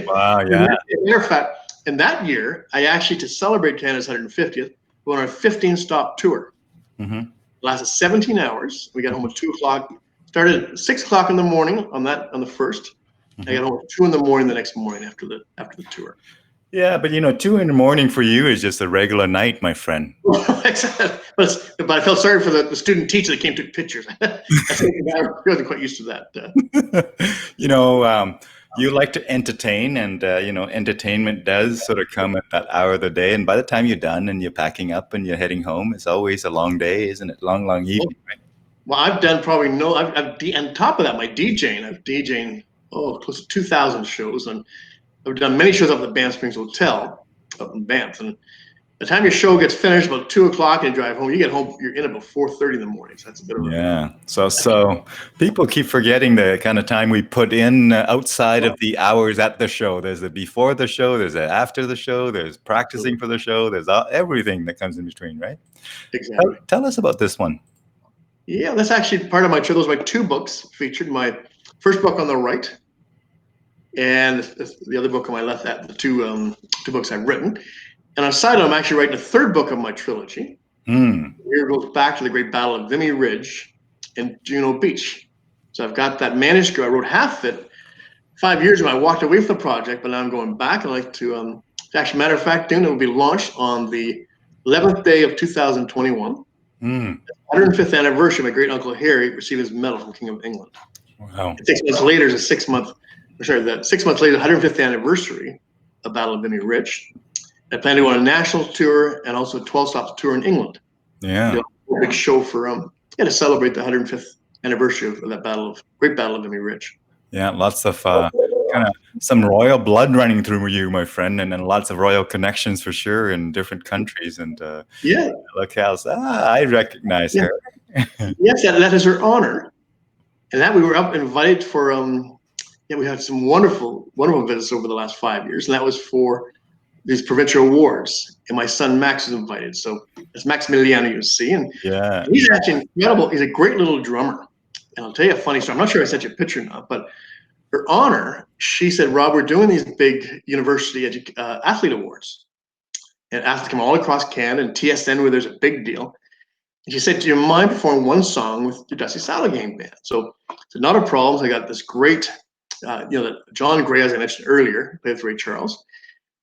Wow, yeah. Matter of fact, in that year, I actually, to celebrate Canada's 150th, went on a 15-stop tour. Lasted 17 hours. We got home at 2:00. Started at 6:00 in the morning on the first. I got home at 2 in the morning the next morning after the tour. Yeah, but 2 in the morning for you is just a regular night, my friend. but I felt sorry for the student teacher that came and took pictures. I wasn't quite used to that. You like to entertain, and entertainment does sort of come at that hour of the day. And by the time you're done and you're packing up and you're heading home, it's always a long day, isn't it? Long evening, right? Well, I've done probably on top of that, my DJing. I've DJing close to 2,000 shows, and I've done many shows up at the Banff Springs Hotel up in Banff. And by the time your show gets finished, about 2:00, and you drive home, you get home, you're in about 4:30 in the morning. So that's a bit of a So people keep forgetting the kind of time we put in outside of the hours at the show. There's the before the show, there's the after the show, there's practicing for the show, there's everything that comes in between, right? Exactly. Tell us about this one. Yeah, that's actually part of my those are my two books featured. My first book on the right, and the other book on my left. That the two books I've written. And on the side, I'm actually writing a third book of my trilogy. Here it goes back to the Great Battle of Vimy Ridge and Juno Beach. So I've got that manuscript. I wrote half of it 5 years ago. I walked away from the project, but now I'm going back. I'd like to, actually, matter of fact, Dune, it will be launched on the 11th day of 2021. 105th anniversary of my great uncle Harry received his medal from King of England. Wow. 6 months later is a 6 month, the 6 months later, 105th anniversary of Battle of Vimy Ridge. I plan to go on a national tour and also a 12 stops tour in England. Yeah. A big show for to celebrate the 105th anniversary of that Great Battle of Vimy Ridge. Yeah, lots of kind of some royal blood running through you, my friend, and then lots of royal connections for sure in different countries and locales. I recognize her. Yes, that is her honor, and that we were up invited for. We had some wonderful visits over the last 5 years, and that was for these provincial awards, and my son Max was invited. So it's Maximiliano you see, and he's actually incredible. He's a great little drummer. And I'll tell you a funny story. I'm not sure I sent you a picture or not, but her honor, she said, Rob, we're doing these big university athlete awards. And athletes come all across Canada and TSN where there's a big deal. And she said, do you mind performing one song with the Dusty Saddle Gang Band? So I said, not a problem. So I got this great, John Gray, as I mentioned earlier, played with Ray Charles.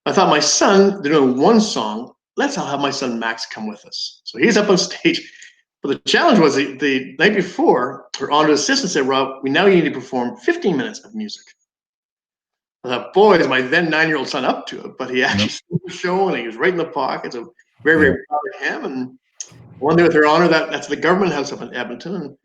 I thought my son, they're doing one song. I'll have my son Max come with us. So he's up on stage. But the challenge was the night before, her honored assistant said, Rob, we now need to perform 15 minutes of music. I thought, boy, is my then 9-year-old son up to it. But he actually stood the show and he was right in the pocket. So very, very proud of him. And one day with her honor, that's the government house up in Edmonton. And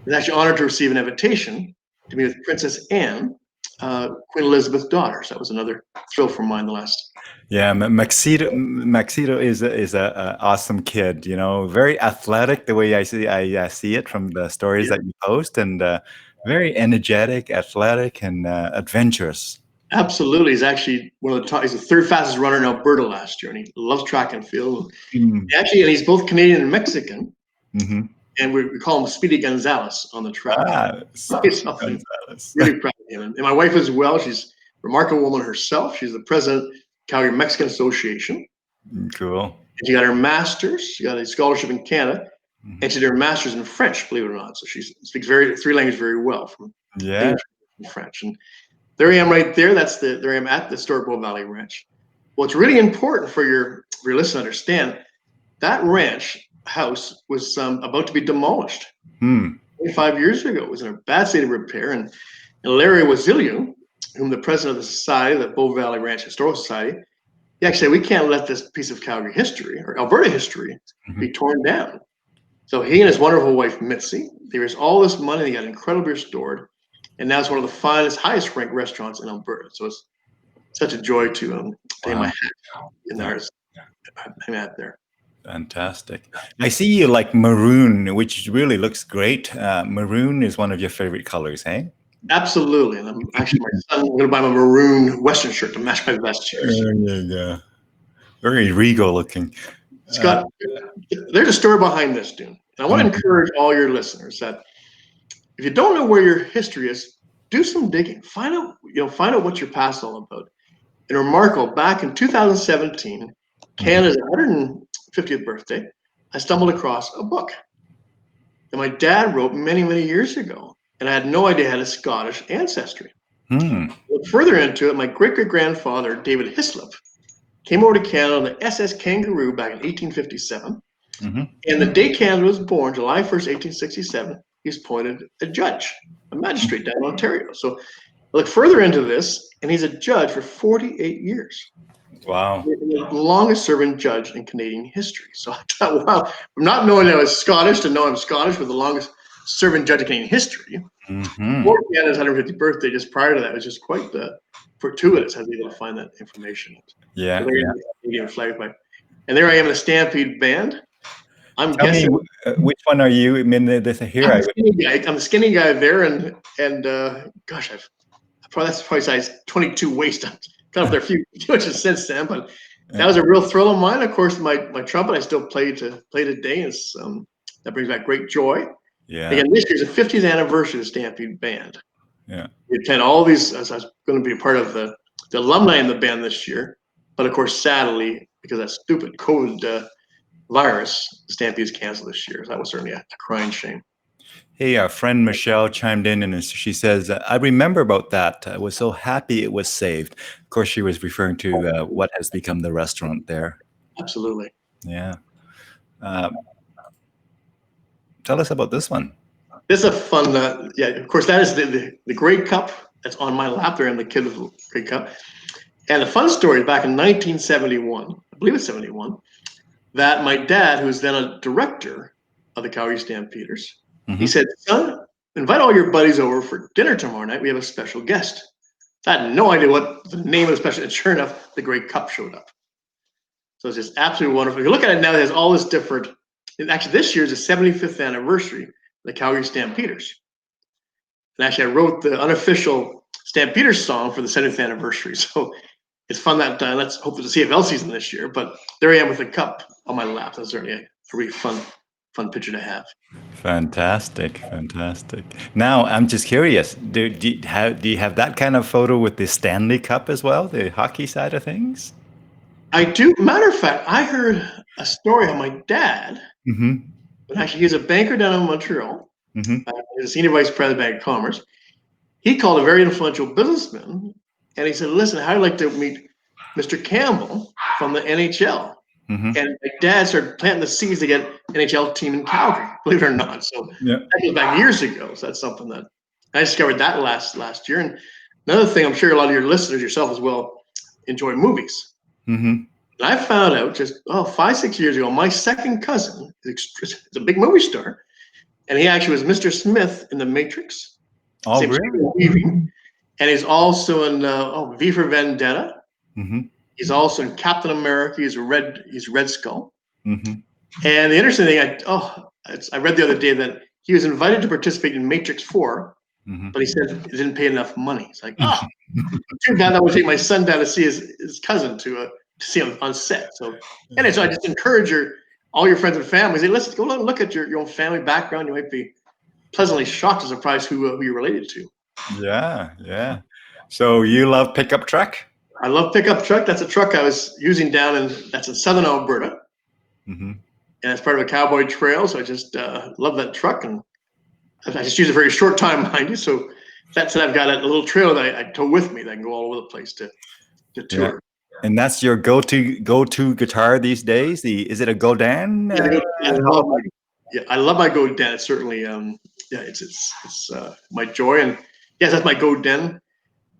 he's actually honored to receive an invitation to meet with Princess Anne, Queen Elizabeth's daughter. So that was another thrill for mine the last. Yeah, Maxito is a awesome kid. Very athletic the way I see it from the stories that you post, and very energetic, athletic, and adventurous. Absolutely, he's actually he's the third fastest runner in Alberta last year, and he loves track and field. Actually, and he's both Canadian and Mexican. And we call him Speedy Gonzalez on the track. Really proud of him. And my wife as well. She's a remarkable woman herself. She's the president of Calgary Mexican Association. Cool. And she got her master's. She got a scholarship in Canada, and she did her master's in French. Believe it or not, so she speaks three languages very well, from English and French. And there I am, right there. There I am at the historic Bow Valley Ranch. What's really important for your listeners to understand, that ranch house was about to be demolished 25 years ago. It was in a bad state of repair, and Larry Wasilio, whom the president of the society, the Bow Valley Ranch Historical Society, he actually said, we can't let this piece of Calgary history or Alberta history be torn down. So he and his wonderful wife Mitzi, they raised all this money, they got incredibly restored, and now it's one of the finest, highest ranked restaurants in Alberta. So it's such a joy to take my hat in there. I'm at there. Fantastic. I see you like maroon, which really looks great. Maroon is one of your favorite colors, hey? Absolutely. And I'm actually, my son, I'm going to buy him a maroon Western shirt to match my vest here. Yeah. Very regal looking. Scott, there's a story behind this, Dune. And I want to encourage all your listeners that if you don't know where your history is, do some digging. Find out what your past is all about. And remarkable, back in 2017, Canada's 150th birthday, I stumbled across a book that my dad wrote many, many years ago. And I had no idea I had a Scottish ancestry. Look further into it, my great-great-grandfather, David Hislop, came over to Canada on the SS Kangaroo back in 1857. And the day Canada was born, July 1st, 1867, he was appointed a judge, a magistrate down in Ontario. So I look further into this, and he's a judge for 48 years. Wow. The longest serving judge in Canadian history. So I thought, wow, from not knowing I was Scottish to know I'm Scottish with the longest serving judge in Canadian history. For Canada's 150th birthday, just prior to that, was just quite fortuitous. I was able to find that information. Yeah. Canadian flag. And there I am in a Stampede band. I'm guessing. Which one are you? I mean, there's a here. I'm the skinny guy there, and gosh, that's probably size 22 waist. I've gone up there a few inches since then, but that was a real thrill of mine. Of course, my trumpet I still play today. That brings back great joy. Yeah. Again, this year's the 50th anniversary of the Stampede Band. Yeah. We attend all these, as I was going to be a part of the alumni in the band this year. But of course, sadly, because of that stupid COVID virus, the Stampede is canceled this year. So that was certainly a crying shame. Hey, our friend Michelle chimed in and she says, I remember about that. I was so happy it was saved. Of course, she was referring to what has become the restaurant there. Absolutely. Yeah. Tell us about this one. This is a fun, yeah, of course, that is the Grey Cup that's on my lap there, and the kid with the Grey Cup. And the fun story back in 1971, I believe it's 71, that my dad, who was then a director of the Calgary Stampeders, he said, son, invite all your buddies over for dinner tomorrow night. We have a special guest. So I had no idea what the name of the special, and sure enough, the Grey Cup showed up. So it's just absolutely wonderful. If you look at it now, it has all this different, and actually this year is the 75th anniversary of the Calgary Stampeders. And actually I wrote the unofficial Stampeders song for the 70th anniversary. So it's fun that let's hope it's a CFL season this year, but there I am with the cup on my lap. That's certainly a really fun picture to have. Fantastic. Now, I'm just curious. Do you have that kind of photo with the Stanley Cup as well, the hockey side of things? I do. Matter of fact, I heard a story on my dad. But actually, he's a banker down in Montreal. He's a senior vice president of Bank of Commerce. He called a very influential businessman, and he said, "Listen, I'd like to meet Mr. Campbell from the NHL." And my dad started planting the seeds to get an NHL team in Calgary, believe it or not. So that goes back years ago. So that's something that I discovered that last year. And another thing, I'm sure a lot of your listeners, yourself as well, enjoy movies. And I found out just 5-6 years ago, my second cousin is a big movie star, and he actually was Mr. Smith in The Matrix. Oh, really? And he's also in V for Vendetta. He's also in Captain America. He's Red Skull. And the interesting thing, I read the other day that he was invited to participate in Matrix 4, but he said he didn't pay enough money. It's like, too bad I would take my son down to see his cousin to see him on set. So anyway, so I just encourage all your friends and family, say, let's go look at your own family background. You might be pleasantly shocked and surprised who you're related to. Yeah. So you love pickup truck? I love pickup truck. That's a truck I was using that's in southern Alberta. And it's part of a Cowboy Trail. So I just love that truck. And I just use it for a short time, mind you. So that's it. I've got a little trailer that I tow with me that I can go all over the place to tour. Yeah. And that's your go-to guitar these days? Is it a Godin? I love my Godin. It's certainly it's my joy. And yes, that's my Godin.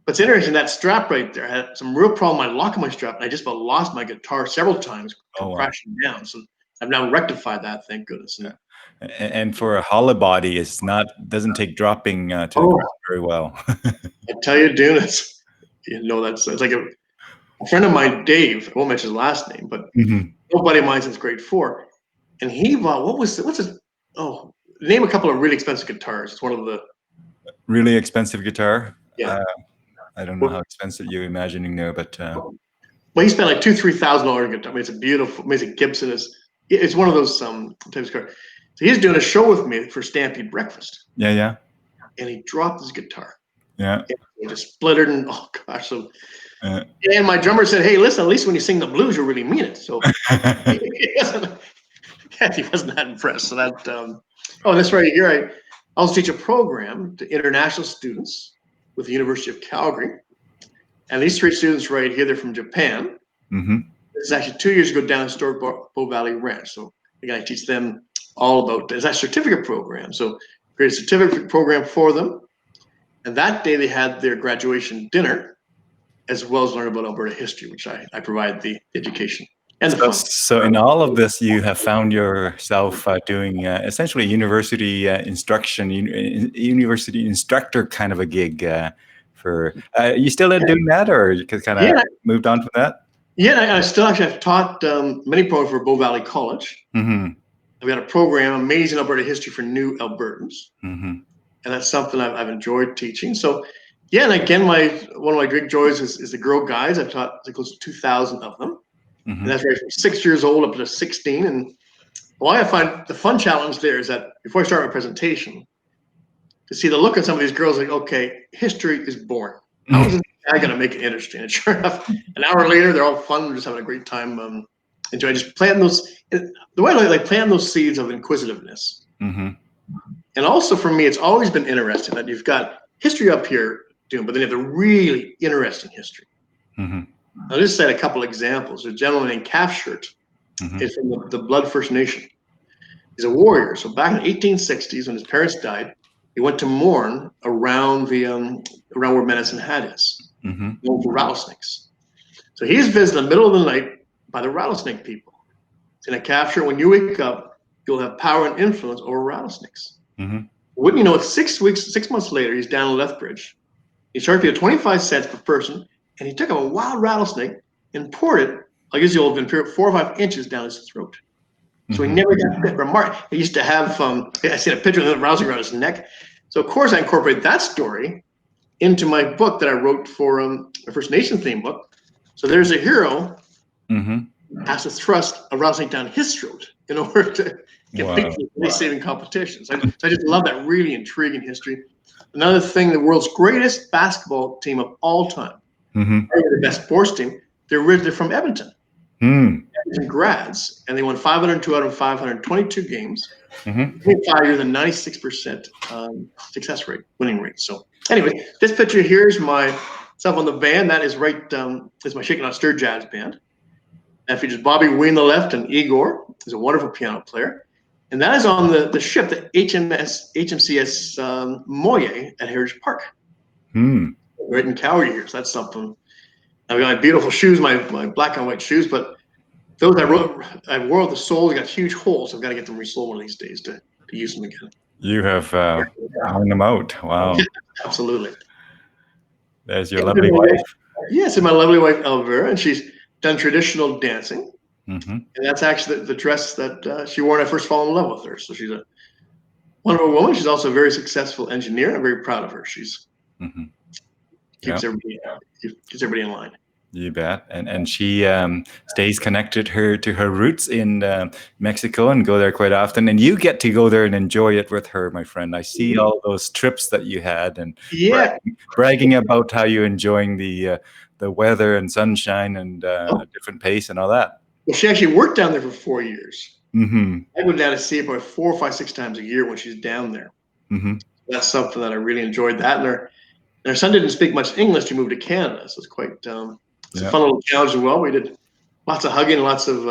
But it's interesting, that strap right there, I had some real problem. I locked my strap, and I just about lost my guitar several times, crashing down. So I've now rectified that, thank goodness. Yeah. And for a hollow body, doesn't take dropping to the ground very well. I tell you, Dune, it's like a friend of mine, Dave. I won't mention his last name, but nobody of mine since grade 4, and he bought what's his? Name a couple of really expensive guitars. It's one of the really expensive guitar. Yeah. I don't know how expensive you're imagining there, but well, he spent like $2,000-3,000 guitar. I mean, it's a beautiful, amazing Gibson. It's one of those types of cars. So he's doing a show with me for Stampede Breakfast. Yeah. And he dropped his guitar. Yeah. And it just splintered, and so. And my drummer said, "Hey, listen, at least when you sing the blues, you really mean it." So he wasn't that impressed. So that. This right here, I also teach a program to international students with the University of Calgary. And these 3 students right here, they're from Japan. This is actually 2 years ago down in historic Bow Valley Ranch. So again, I teach them all about this. That's a certificate program. So create a certificate program for them. And that day they had their graduation dinner, as well as learn about Alberta history, which I provide the education. And the fun. So in all of this, you have found yourself doing essentially university instruction, university instructor kind of a gig. You still doing that, or you kind of moved on from that? Yeah, I still actually have taught many programs for Bow Valley College. I've got a program, Amazing Alberta History for New Albertans, and that's something I've enjoyed teaching. So, and again, one of my great joys is the Girl Guides. I've taught close to 2,000 of them. And that's right from 6 years old up to 16. And Well, I find the fun challenge there is that before I start my presentation, to see the look on some of these girls, like, okay, history is boring. How is this guy going to make it interesting? And sure enough, an hour later, they're all fun, just having a great time. Enjoy just planting those. The way I like planting those seeds of inquisitiveness. Mm-hmm. And also for me, it's always been interesting that you've got history up here, Dune, but then you have the really interesting history. Mm-hmm. I'll just cite a couple examples. There's a gentleman named Calfshirt. Mm-hmm. Is from the Blood First Nation. He's a warrior. So back in the 1860s, when his parents died, he went to mourn around the around where Medicine Hat is, known for rattlesnakes. So he's visited in the middle of the night by the rattlesnake people. In a capture, when you wake up, you'll have power and influence over rattlesnakes. Mm-hmm. Wouldn't you know it, 6 months later, he's down in Lethbridge. He charged people 25 cents per person, and he took up a wild rattlesnake and poured it, like his old been 4 or 5 inches down his throat. So he never got bit. He used to have, I seen a picture of the rattlesnake around his neck. So of course I incorporate that story into my book that I wrote for a First Nation theme book. So there's a hero has to thrust a rattlesnake down his throat in order to get picked for the saving competitions. So I just love that really intriguing history. Another thing, the world's greatest basketball team of all time, the best sports team, they're originally from Edmonton. Edmonton grads, and they won 502 out of 522 games. 5 years and 96% success rate, winning rate. So anyway, this picture here is myself on the van. That is is my Shaken Not Stirred Jazz band. That features Bobby Wee on the left, and Igor is a wonderful piano player. And that is on the ship, the HMCS Moye at Heritage Park. Right in Calgary here. So that's something. I've got my beautiful shoes, my black and white shoes, but those I wore with the soles got huge holes. I've got to get them resoled one of these days to use them again. You have worn them out. Wow. Absolutely. There's your lovely wife. Yes, and my lovely wife, Elvira, and she's done traditional dancing. And that's actually the dress that she wore when I first fell in love with her. So she's a wonderful woman. She's also a very successful engineer. I'm very proud of her. She's keeps everybody in line. You bet. And she stays connected to her roots in Mexico and go there quite often. And you get to go there and enjoy it with her, my friend. I see all those trips that you had and bragging about how you're enjoying the weather and sunshine and a different pace and all that. Well, she actually worked down there for 4 years. I go down to see her probably 4, 5, 6 times a year when she's down there. That's something that I really enjoyed. That and her son didn't speak much English. He moved to Canada, so it's quite it's a fun little challenge as well. We did lots of hugging, lots of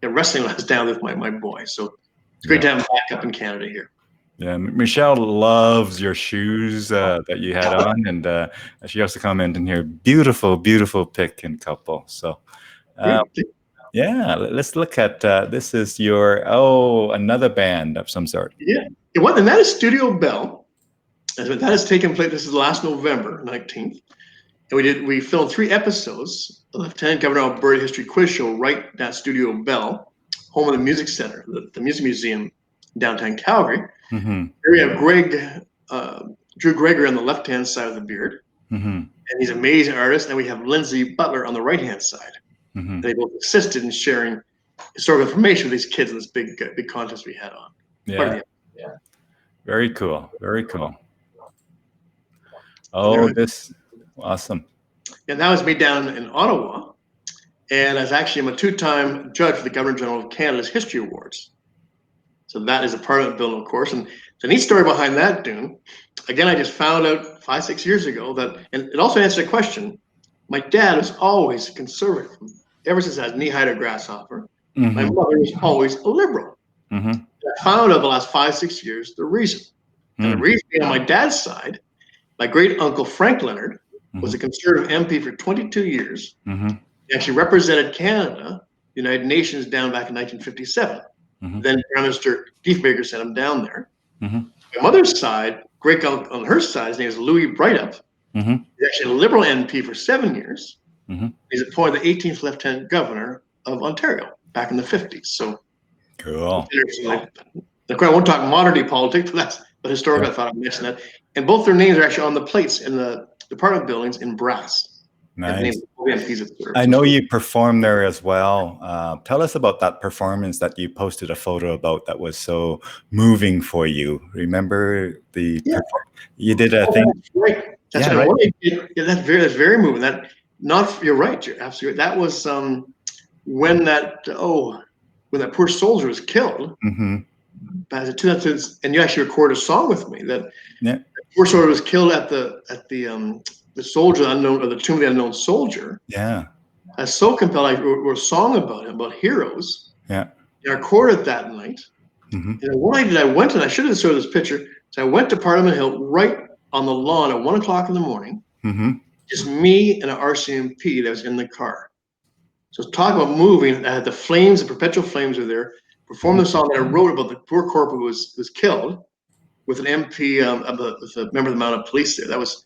wrestling when I was down with my boy. So it's great to have him back up in Canada here. Yeah, Michelle loves your shoes that you had on, and she also commented in here, beautiful, beautiful pick and couple. So, yeah, let's look at this is your another band of some sort. Yeah, and that is Studio Bell. That has taken place. This is last November 19th. And we filmed 3 episodes of the Lieutenant Governor of Alberta History Quiz Show right at Studio Bell, home of the Music Center, the Music Museum in downtown Calgary. Here we have Drew Gregory on the left-hand side of the beard. And he's an amazing artist. And we have Lindsay Butler on the right-hand side. And they both assisted in sharing historical information with these kids in this big contest we had on. Yeah. Very cool. Very cool. Oh, this awesome. And that was me down in Ottawa. And I'm a 2-time judge for the Governor General of Canada's History Awards. So that is a Parliament bill, of course. And the neat story behind that, Dune, again, I just found out 5, 6 years ago that, and it also answered a question. My dad was always conservative, ever since I was knee-high to a grasshopper. My mother was always a liberal. I found out the last 5, 6 years the reason. And the reason being on my dad's side, my great uncle Frank Lennard was a conservative MP for 22 years. He actually represented Canada, the United Nations, down back in 1957. Then Prime Minister Diefenbaker sent him down there. My mother's side, great uncle on her side, his name is Louis Breithaupt. He's actually a Liberal MP for 7 years. He's appointed the 18th Lieutenant Governor of Ontario back in the 50s. So cool. I won't talk modern day politics, but historical, I thought I'd mention that. And both their names are actually on the plates in the Department buildings in brass. Nice. The MPs that served. I know you performed there as well. Tell us about that performance that you posted a photo about that was so moving for you. Remember you did a thing? That's right. That's Yeah, right. right. That's very moving. You're right. You're absolutely right. That was when that poor soldier was killed. Mm-hmm. And you actually recorded a song with me that Yeah. poor soldier was killed at the soldier unknown, or the tomb of the unknown soldier. Yeah. I was so compelled. I wrote a song about him, about heroes. Yeah. And I recorded that night. Mm-hmm. And what I did, I went, and I should have showed this picture. So I went to Parliament Hill right on the lawn at 1 o'clock in the morning. Mm-hmm. Just me and an RCMP that was in the car. So talk about moving. I had the flames, the perpetual flames were there. Performed the song that I wrote about the poor corporal who was killed with an MP, with a member of the mounted police there. That was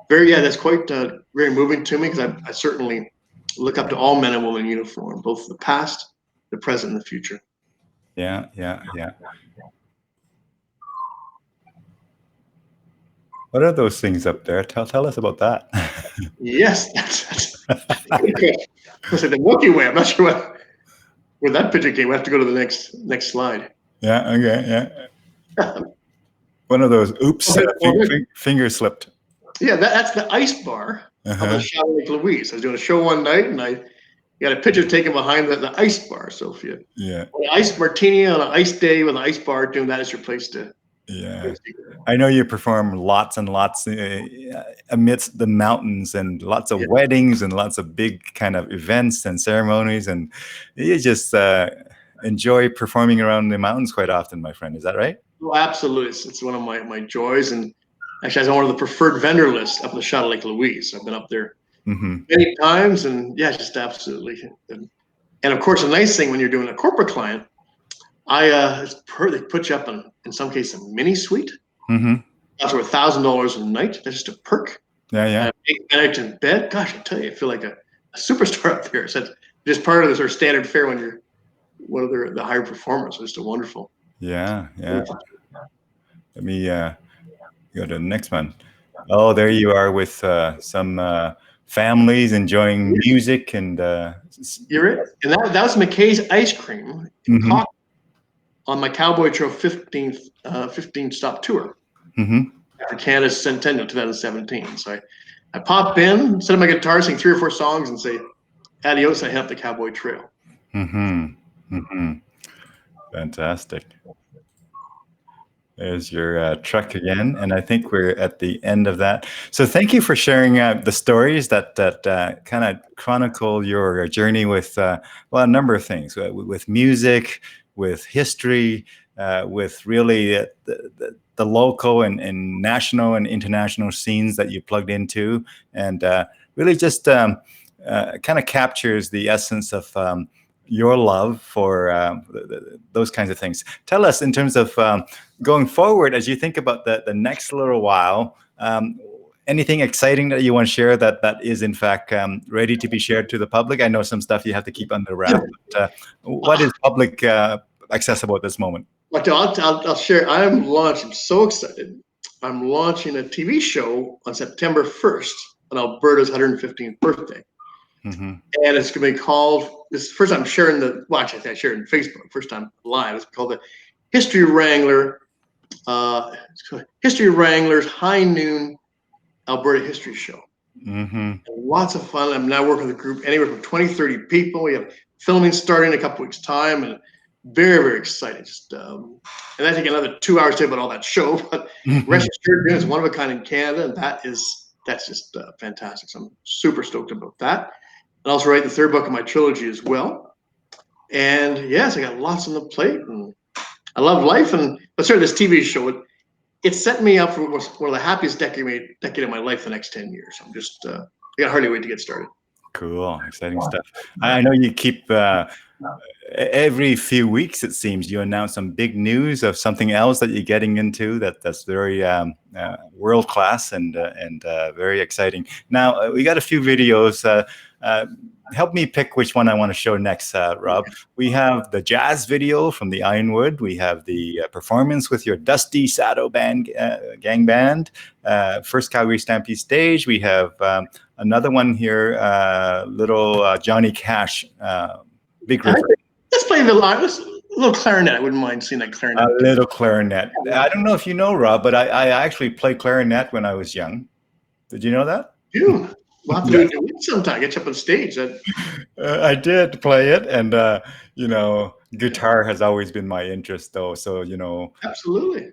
that's quite very moving to me, because I certainly look up to all men and women in uniform, both the past, the present, and the future. Yeah. What are those things up there? Tell us about that. Yes, that's the Milky Way. I'm not sure where that picture came. We have to go to the next slide. Yeah. Okay. Yeah. One of those. Oops. Finger slipped. Yeah, that's the ice bar of the Chateau Lake Louise. I was doing a show one night, and I got a picture taken behind the ice bar. So if you an ice martini on an ice day with an ice bar, doing that is your place to. Yeah, I know you perform lots and lots amidst the mountains, and lots of weddings and lots of big kind of events and ceremonies, and you just enjoy performing around the mountains quite often, my friend. Is that right? Oh, absolutely. It's one of my joys, and actually, I was on one of the preferred vendor lists up in the Chateau Lake Louise. I've been up there many times, and just absolutely. And of course, the nice thing when you're doing a corporate client, they put you up in some cases a mini suite. That's for $1,000 a night. That's just a perk. Yeah. Big night in bed. Gosh, I tell you, I feel like a superstar up there. So it's just part of the sort of standard fare when you're one of the higher performers. It's just wonderful. Yeah. Let me go to the next one. Oh, there you are with some families enjoying music, and you're right. And that was McKay's Ice Cream on my Cowboy Trail 15 stop tour after Canada's Centennial 2017. So I pop in, set up my guitar, sing 3 or 4 songs, and say adios, and I head up the Cowboy Trail. Fantastic. There's your truck again, and I think we're at the end of that. So thank you for sharing the stories that kind of chronicle your journey with a number of things, with music, with history, with really the local and national and international scenes that you plugged into, and really just kind of captures the essence of your love for those kinds of things. Tell us, in terms of going forward, as you think about the next little while, anything exciting that you want to share that is in fact ready to be shared to the public? I know some stuff you have to keep under wraps, but what is public accessible at this moment? I'll share. I'm so excited. I'm launching a TV show on September 1st on Alberta's 115th birthday. And it's going to be called, this is the first time I'm sharing I shared it in Facebook, first time live. It's called the History Wrangler, History Wrangler's High Noon Alberta History Show. And lots of fun. I'm now working with a group anywhere from 20, 30 people. We have filming starting in a couple weeks' time, and very, very exciting. Just and I think another 2 hours to about all that show. But rest assured, is one of a kind in Canada, and that's just fantastic. So I'm super stoked about that. And also write the 3rd book of my trilogy as well. And yes, I got lots on the plate, and I love life. But certainly this TV show, it set me up for one of the happiest decade of my life the next 10 years. I'm just, I got hardly wait to get started. Cool, exciting stuff. I know you keep every few weeks, it seems, you announce some big news of something else that you're getting into that's very world class and very exciting. Now we got a few videos. help me pick which one I want to show next, Rob. We have the jazz video from the Ironwood. We have the performance with your Dusty Saddle Band gang band. First Calgary Stampede stage. We have another one here, little Johnny Cash, Big River. Let's play the little clarinet. I wouldn't mind seeing that clarinet. A little clarinet. I don't know if you know, Rob, but I actually played clarinet when I was young. Did you know that? We'll have to do it sometime. Get you up on stage. I did play it, and guitar has always been my interest, though. So absolutely.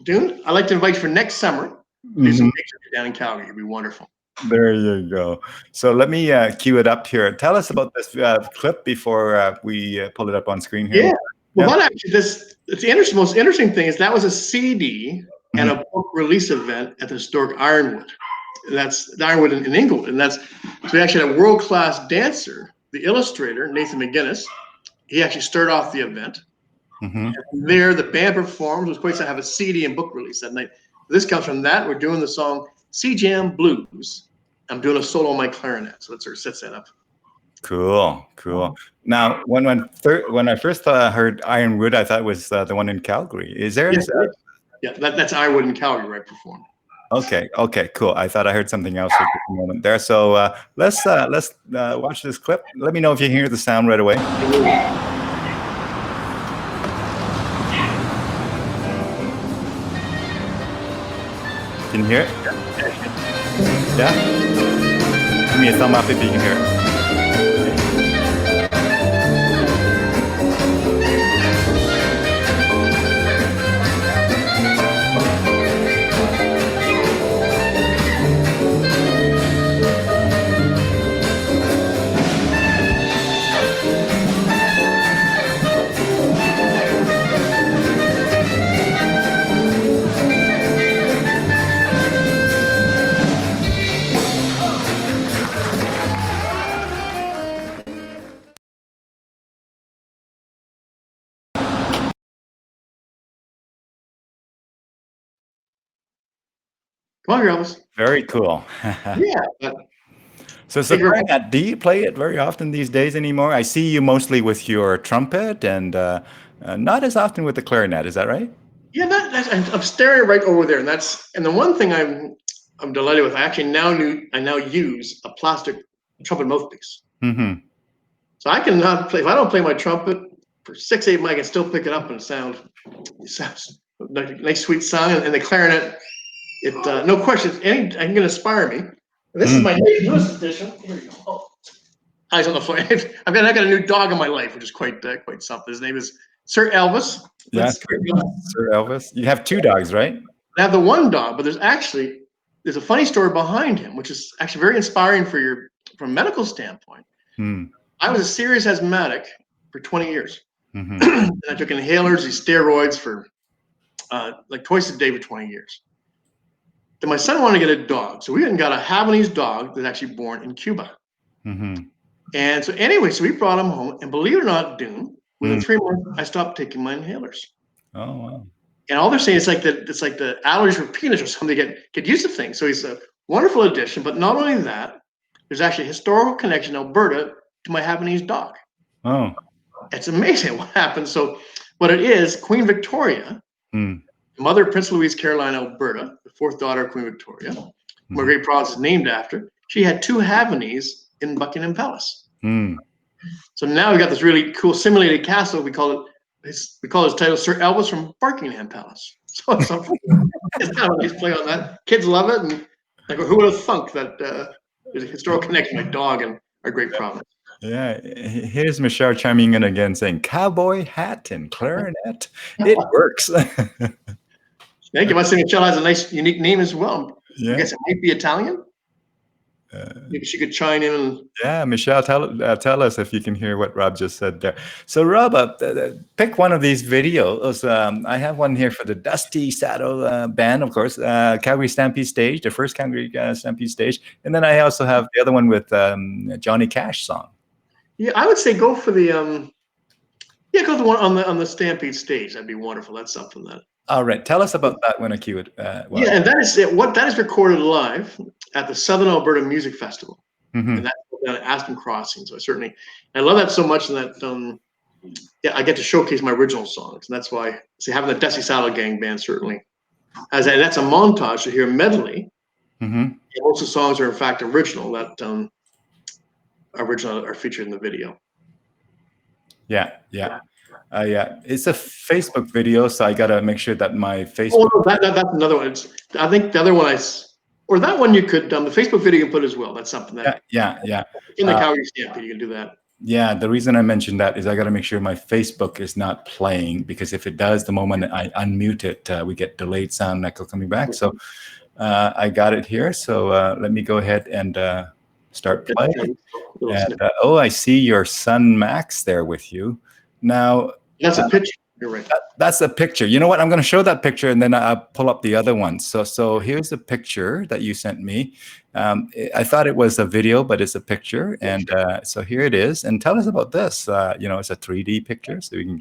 Dune, I'd like to invite you for next summer. Do some pictures down in Calgary. It'd be wonderful. There you go. So let me cue it up here. Tell us about this clip before we pull it up on screen here. Yeah. Well, what actually it's the most interesting thing is that was a CD and a book release event at the historic Ironwood. That's the Ironwood in England, and so we actually had a world-class dancer, the illustrator Nathan McGuinness. He actually started off the event. And there, the band performed. It was quite to have a CD and book release that night. This comes from that. We're doing the song Sea Jam Blues. I'm doing a solo on my clarinet, so that sort of sets that up. Cool. Now, when I first heard Ironwood, I thought it was the one in Calgary. Is there? Yeah, that's Ironwood in Calgary where I performed. Okay, cool. I thought I heard something else at the moment there. So let's watch this clip. Let me know if you hear the sound right away. Can you hear it? Yeah? Give me a thumb up if you can hear it. Come on, Elvis. Very cool. Yeah. So clarinet, do you play it very often these days anymore? I see you mostly with your trumpet and not as often with the clarinet. Is that right? Yeah, I'm staring right over there, and the one thing I'm delighted with. I actually now use a plastic trumpet mouthpiece. So I can not play if I don't play my trumpet for 6-8 months. I can still pick it up and it sounds like a nice sweet sound. And the clarinet, no question, anything can inspire me. And this is my newest edition. Here we go. Oh, eyes on the floor. I got a new dog in my life, which is quite something. His name is Sir Elvis. Yeah, Sir Elvis. You have 2 dogs, right? I have the one dog, but there's a funny story behind him, which is actually very inspiring from a medical standpoint. I was a serious asthmatic for 20 years. And I took inhalers, these steroids for like twice a day for 20 years. Then my son wanted to get a dog. So we went and got a Havanese dog that's actually born in Cuba. And so anyway, so we brought him home. And believe it or not, Dune, within 3 months, I stopped taking my inhalers. Oh, wow. And all they're saying is it's like the allergies for peanuts or something. They get used to things. So he's a wonderful addition. But not only that, there's actually a historical connection in Alberta to my Havanese dog. Oh. It's amazing what happened. So what it is, Queen Victoria, mother of Prince Louis, Carolina, Alberta, the 4th daughter of Queen Victoria, my great province is named after. She had 2 Havanese in Buckingham Palace. So now we got this really cool simulated castle. We call his title Sir Elvis from Buckingham Palace. So it's kind of a nice play on that. Kids love it, and like, who would have thunk that there's a historical connection with my dog and our great province. Yeah, here's Michelle chiming in again saying cowboy hat and clarinet. It works. Thank you. I say Michelle has a nice, unique name as well. Yeah. I guess it might be Italian. Maybe she could chime in. Yeah, Michelle, tell us if you can hear what Rob just said there. So, Rob, pick one of these videos. I have one here for the Dusty Saddle Band, of course, Calgary Stampede stage, the first Calgary Stampede stage, and then I also have the other one with Johnny Cash song. Yeah, I would say go for the go to the one on the Stampede stage. That'd be wonderful. That's something that. All right, tell us about that when I cue it. Yeah, and that is recorded live at the Southern Alberta Music Festival. and that's down at Aspen Crossing. So I love that so much, and that I get to showcase my original songs, and that's why having the Dusty Saddle Gang Band certainly, that's a montage to hear a medley. Most of the songs are in fact original that are featured in the video. Yeah. It's a Facebook video, so I gotta make sure that my Facebook. Oh no, that's another one. I think the other one or that one you could the Facebook video you can put as well. That's something that Yeah. in the Calgary Stampede you can do that. Yeah, the reason I mentioned that is I got to make sure my Facebook is not playing, because if it does, the moment I unmute it, we get delayed sound echo coming back. So I got it here. So let me go ahead and start playing. And, I see your son Max there with you. Now that's a picture. You're right. That's a picture. You know what? I'm going to show that picture, and then I'll pull up the other one. So here's the picture that you sent me. I thought it was a video, but it's a picture. And so here it is. And tell us about this. It's a 3D picture, so we can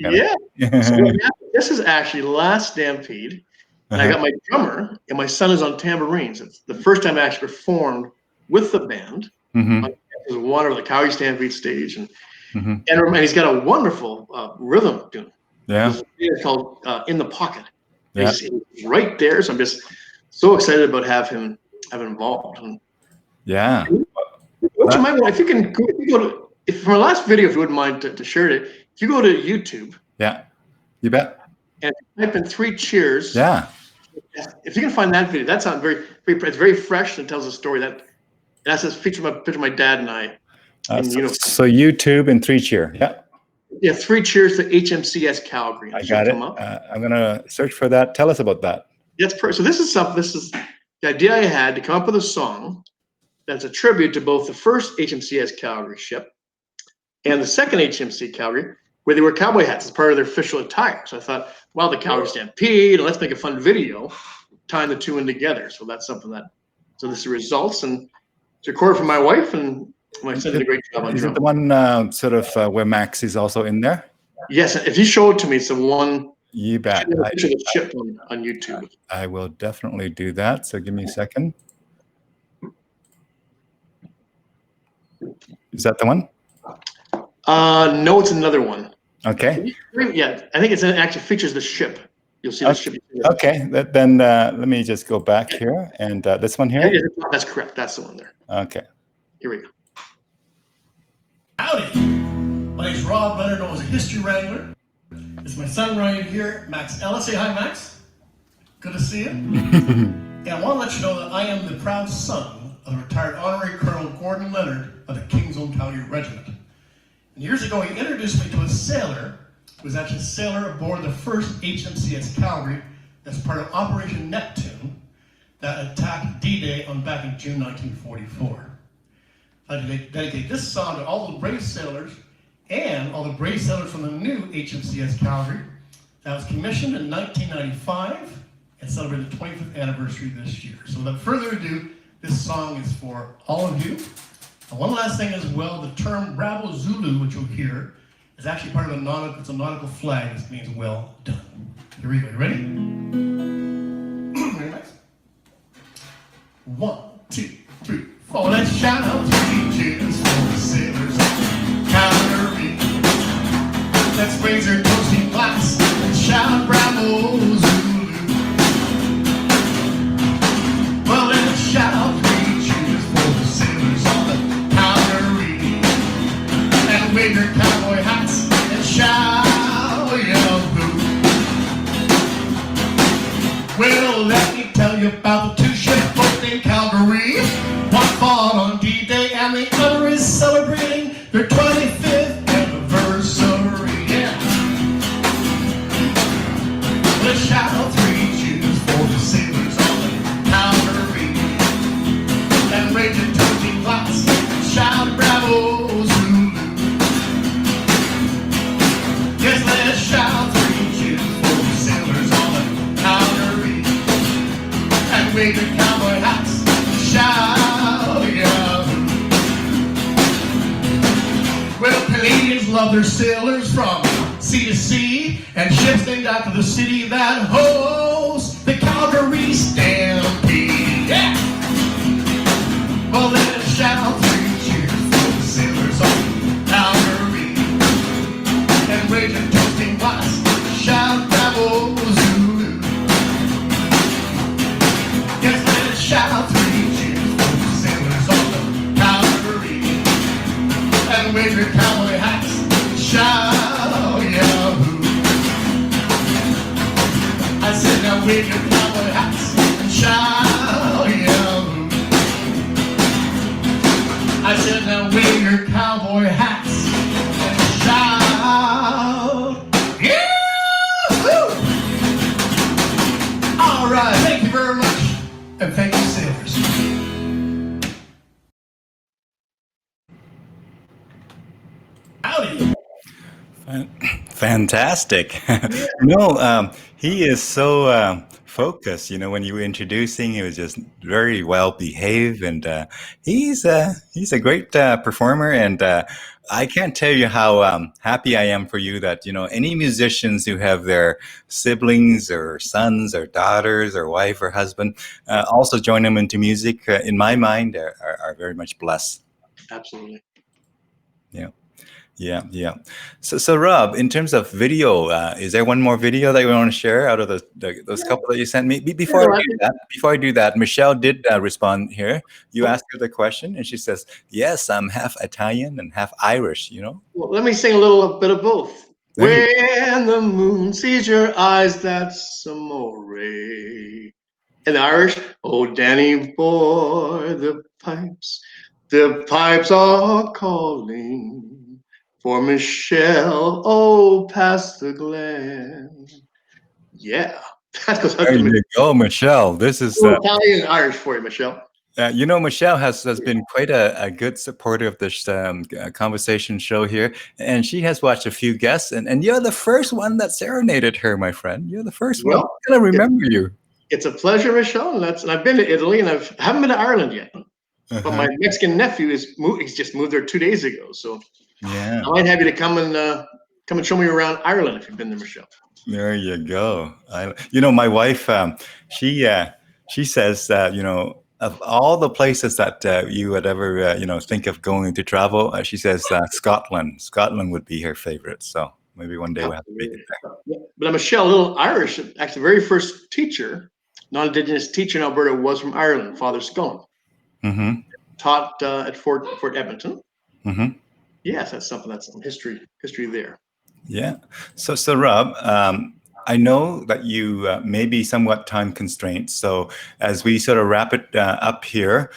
So this is actually last Stampede. And I got my drummer, and my son is on tambourines. It's the first time I actually performed with the band. It was wonderful, the Calgary Stampede stage. And he's got a wonderful rhythm tune. Yeah. It's called In the Pocket. Yeah. He's right there. So I'm just so excited about having him involved. And yeah. What you might want, if you go to, from our last video, if you wouldn't mind to share it, if you go to YouTube. Yeah. You bet. And type in 3 Cheers. Yeah. If you can find that video, that's not it's very fresh and tells a story that's a picture of my dad and I. So YouTube and 3 Cheer. Yeah. Yeah, 3 Cheers to HMCS Calgary. I got it. I'm gonna search for that. Tell us about that. So this is the idea I had to come up with a song that's a tribute to both the first HMCS Calgary ship and the second HMC Calgary, where they wear cowboy hats as part of their official attire. So I thought, the Calgary Stampede, and let's make a fun video tying the two in together. So that's something so this is the results, and it's recorded for my wife, and my son did a great job on Is drum. it the one where Max is also in there? Yes, if you show it to me, it's the one. You bet. The ship on YouTube. I will definitely do that. So give me a second. Is that the one? No, it's another one. Okay. Yeah, I think it actually features the ship. You'll see the ship. Okay, then let me just go back here, and this one here. That's correct. That's the one there. Okay. Here we go. Howdy. My name's Rob Lennard, known as a History Wrangler. It's my son Ryan here, Max Ellis. Say hi, Max. Good to see you. And I want to let you know that I am the proud son of retired Honorary Colonel Gordon Lennard of the King's Own Calgary Regiment. And years ago, he introduced me to a sailor who was actually a sailor aboard the first HMCS Calgary as part of Operation Neptune that attacked D-Day back in June 1944. I dedicate this song to all the brave sailors and all the brave sailors from the new HMCS Calgary that was commissioned in 1995 and celebrated the 25th anniversary this year. So without further ado, this song is for all of you. And one last thing as well, the term Bravo Zulu, which you'll hear, is actually part of a nautical flag. This means well done. Here we go. You ready? Ready, Max? 1, 2, 3, 4. Let's shout out 3 cheers for the sailors on Calgary. Let's raise our toasting glass and shout Bravo Zulu. Well, let's shout out 3 cheers for the sailors on the Calgary. And wave your cowboy hats and shout Yahoo. Well, let me tell you about the 2 ships both named Calgary. One fought on D-Day and the other is celebrating their 25th anniversary. Yeah. Let's shout out 3 cheers for the sailors on the Calgary. And raise your toasting glass and shout Bravo Zulu. Yes, let's shout 3 cheers for the sailors on the Calgary. And wave your cowboy hats and shout Yahoo. Well, Canadians love their sailors from sea to sea, and ships named after the city that hosts the Calgary Stampede. Yeah! Well, let's shout 3 I said, now we can cowboy hats and shout, yeah. I said, now wear your cowboy hats and shout, yeah! Woo! All right, thank you very much, and thank you, sailors. Howdy. Fantastic. He is so focused. When you were introducing, he was just very well behaved, and he's a great performer. And I can't tell you how happy I am for you that any musicians who have their siblings or sons or daughters or wife or husband also join them into music. In my mind, are very much blessed. Absolutely. Yeah. So Rob, in terms of video, is there one more video that you want to share out of those couple that you sent me? Before I do that, Michelle did respond here. You asked her the question, and she says, "Yes, I'm half Italian and half Irish." Well, let me sing a little bit of both. When the moon sees your eyes, that's amore. In the Irish, oh Danny boy, the pipes are calling. For Michelle, oh, past the glen. Yeah. That goes out There to you go, Michelle. This is Italian and Irish for you, Michelle. Michelle has been quite a good supporter of this conversation show here, and she has watched a few guests, and you're the first one that serenaded her, my friend. You're the first one. I'm gonna remember you. It's a pleasure, Michelle, and I've been to Italy, and I haven't been to Ireland yet. But my Mexican nephew he's just moved there 2 days ago, so yeah, I might have you to come and show me around Ireland if you've been there, Michelle. There you go. My wife, she says that of all the places that you would ever think of going to travel, she says Scotland would be her favorite. So maybe one day we'll have to make it there. But Michelle, a little Irish. Actually, the very first teacher, non-Indigenous teacher in Alberta, was from Ireland, Father Scullen. Mm-hmm. Taught at Fort Edmonton. Mm-hmm. Yes, that's some history there. Yeah. So Rob, I know that you may be somewhat time constrained. So as we sort of wrap it up here,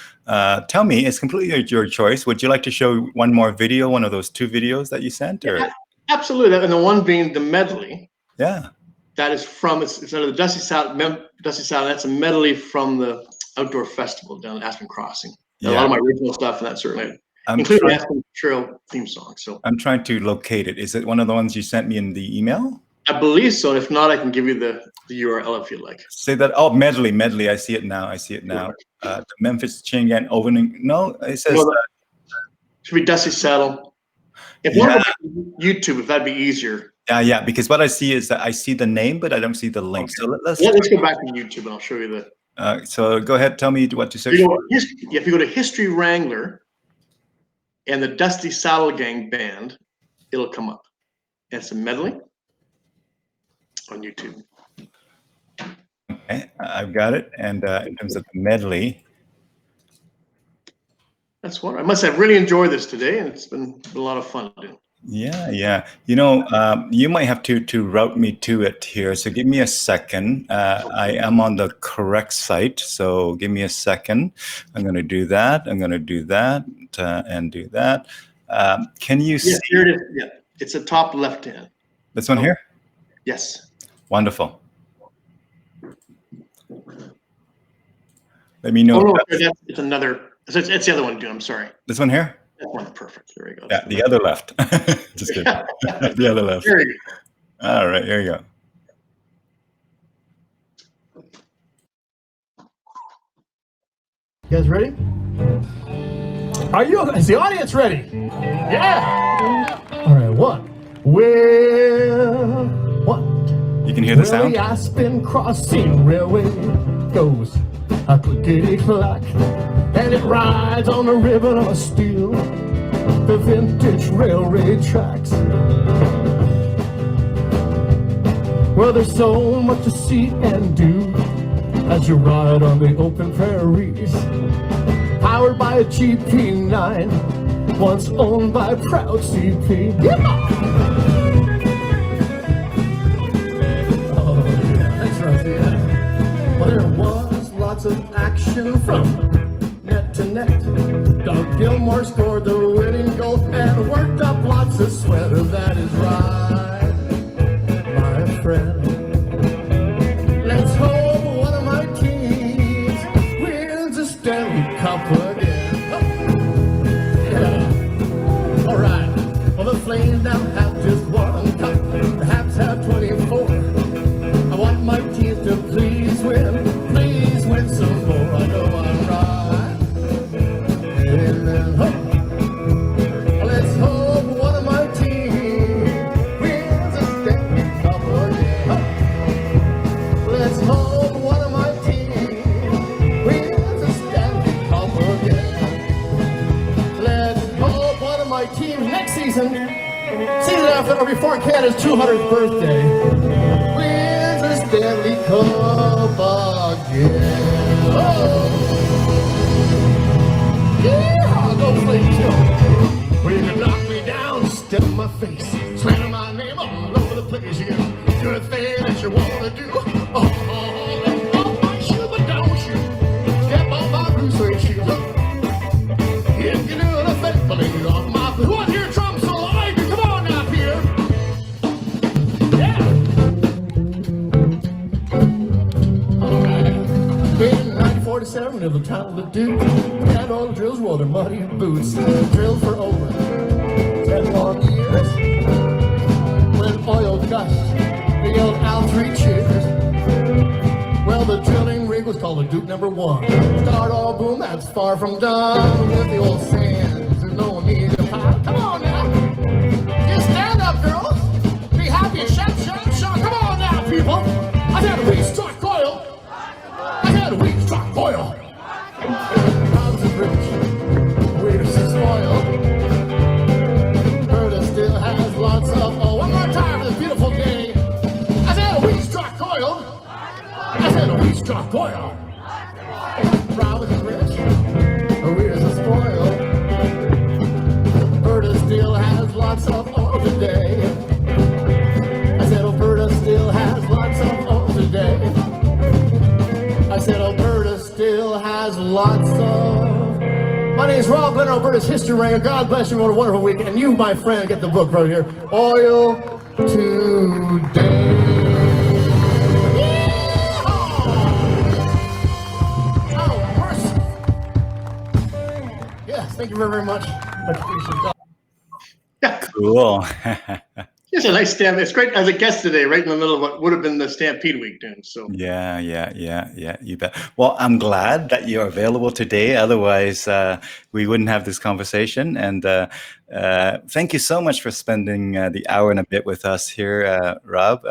tell me, it's completely your choice. Would you like to show one more video, one of those 2 videos that you sent? Or? Yeah, absolutely. And the one being the medley. Yeah. That is it's under the Dusty Saddle. That's a medley from the outdoor festival down at Aspen Crossing. Yeah. A lot of my original stuff, and that certainly including the Aspen Trail theme song. So I'm trying to locate it. Is it one of the ones you sent me in the email? I believe so. If not, I can give you the URL if you like. Say that. Oh, medley. I see it now. The Memphis Chain Gang opening. No, it says should be Dusty Saddle. If you want to YouTube, if that'd be easier. Yeah, because what I see is that I see the name, but I don't see the link. Okay. So let's go back to YouTube, and I'll show you the. So go ahead, tell me what to search for. If you go to History Wrangler and the Dusty Saddle Gang band, it'll come up. And it's a medley on YouTube. Okay, I've got it. And in terms of the medley. That's what I must have really enjoyed this today, and it's been a lot of fun to do. Yeah. You might have to route me to it here. So give me a second. I am on the correct site. So give me a second. I'm going to do that. And do that. Can you see? Here it is. Yeah. It's the top left hand. This one here? Yes. Wonderful. Let me know. Oh, no, it's another. It's the other one, dude. I'm sorry. This one here? That one, perfect. There you go. Yeah, the other left. Just kidding. The other left. There you go. All right, here you go. You guys ready? Is the audience ready? Yeah. All right, one. You can hear the sound? The Aspen Crossing Railway goes a clickety-clack, and it rides on the ribbon of steel, the vintage railway tracks. Well, there's so much to see and do as you ride on the open prairies, powered by a GP9, once owned by proud CP. Oh, yeah. Thanks, Rosie. lots of action from net to net. Doug Gilmore scored the winning goal and worked up lots of sweat. That is right, my friend. Let's hope one of my teams wins a Stanley Cup again. Yeah. All right. Well, the Flames now have just one cup. The Habs have 24. I want my team to please win some more. I know I'm right. Amen. Let's hope one of my team wins a Stanley Cup again. Let's hope one of my team wins a Stanley Cup again. Let's hope one of my teams next season after or before Canada's 200th birthday wins a Stanley Cup again. Oh! Yeah, go play too. Well, you can knock me down, step in my face, slam my name all over the place. You can do the thing that you want to do. Oh, let off my shoe, but don't you step on my blue suede shoe. If you do the thing, believe on my blue. Who wants to hear drum solo? Come on now, Peter. Yeah. All right. In 1947, in the town of the Duke, and all the drills wore their muddy boots. Drilled for over 10 long years. When oil gushed, they yelled out 3 cheers. Well, the drilling rig was called the Duke No. 1. Start all boom, that's far from done. With the old sands, there's no immediate power. Come on now. Just stand up, girls. Be happy and shout, shout, shout. Come on now, people. I've had a weak struck coil. I've had a weak struck coil. Rounds and rich. Waiters is spoiled. Alberta still has lots of. Oh, one more time for this beautiful day. I've had a weak struck coil. I've had a weak struck coil. Round and rich. Waiters are spoiled. Alberta still has lots of oil today. I said Alberta still has lots of oil today. I said Alberta still has lots of. My name is Rob Lennard, Alberta's History Wrangler. God bless you. What a wonderful week. And you, my friend, get the book right here. Oil Today. Oh, mercy. Yes, thank you very much. Much appreciated. Cool. It's a nice stamp. It's great as a guest today, right in the middle of what would have been the Stampede week, Dune. So Yeah, you bet. Well, I'm glad that you're available today. Otherwise, we wouldn't have this conversation. And thank you so much for spending the hour and a bit with us here, Rob.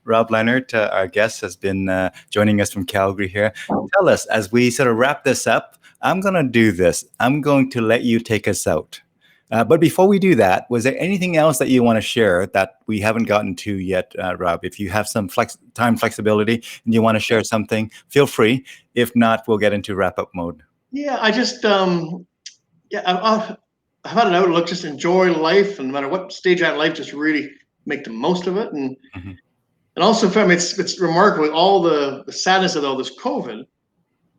Rob Lennard, our guest, has been joining us from Calgary here. Tell us, as we sort of wrap this up, I'm going to do this. I'm going to let you take us out. But before we do that, was there anything else that you want to share that we haven't gotten to yet, Rob? If you have some time flexibility and you want to share something, feel free. If not, we'll get into wrap-up mode. yeah, I just I've had an outlook, just enjoy life, and no matter what stage you're at in life, just really make the most of it. And and also, for me, it's remarkable with all the sadness of all this COVID.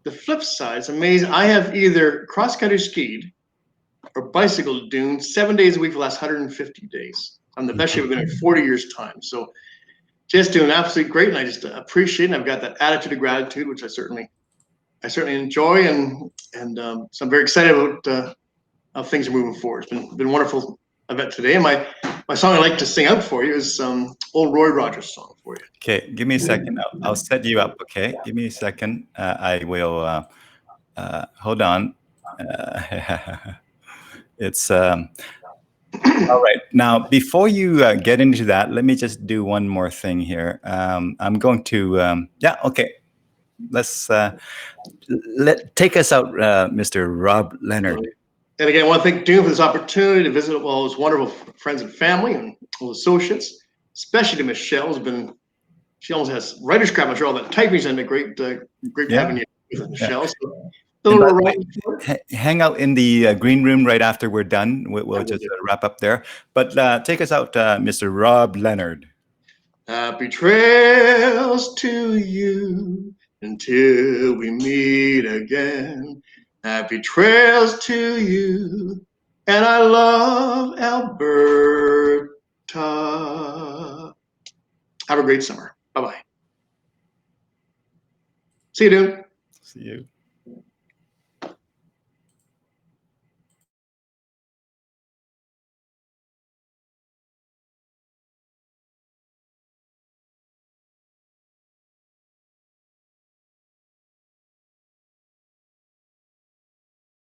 The flip side is amazing. I have either cross-country skied or bicycle Dune 7 days a week for the last 150 days. I'm the best shape I've been in 40 years' time. So just doing absolutely great, and I just appreciate it. And I've got that attitude of gratitude, which I certainly enjoy, and so I'm very excited about how things are moving forward. It's been a wonderful event today. And my song I'd like to sing out for you is old Roy Rogers song for you. Okay, give me a second. I'll set you up, okay? Give me a second. I will, hold on. It's all right. Now, before you get into that, let me just do one more thing here. I'm going to okay. Let's take us out, Mr. Rob Lennard. And again, I want to thank Dune for this opportunity to visit all his wonderful friends and family and all associates, especially to Michelle. She almost has writer's crap. I'm sure all that typing is great having you with Michelle. So, hang out in the green room right after we're done. We'll just wrap up there. But take us out, Mr. Rob Lennard. Happy trails to you until we meet again. Happy trails to you, and I love Alberta. Have a great summer. Bye-bye. See you, Dune. See you.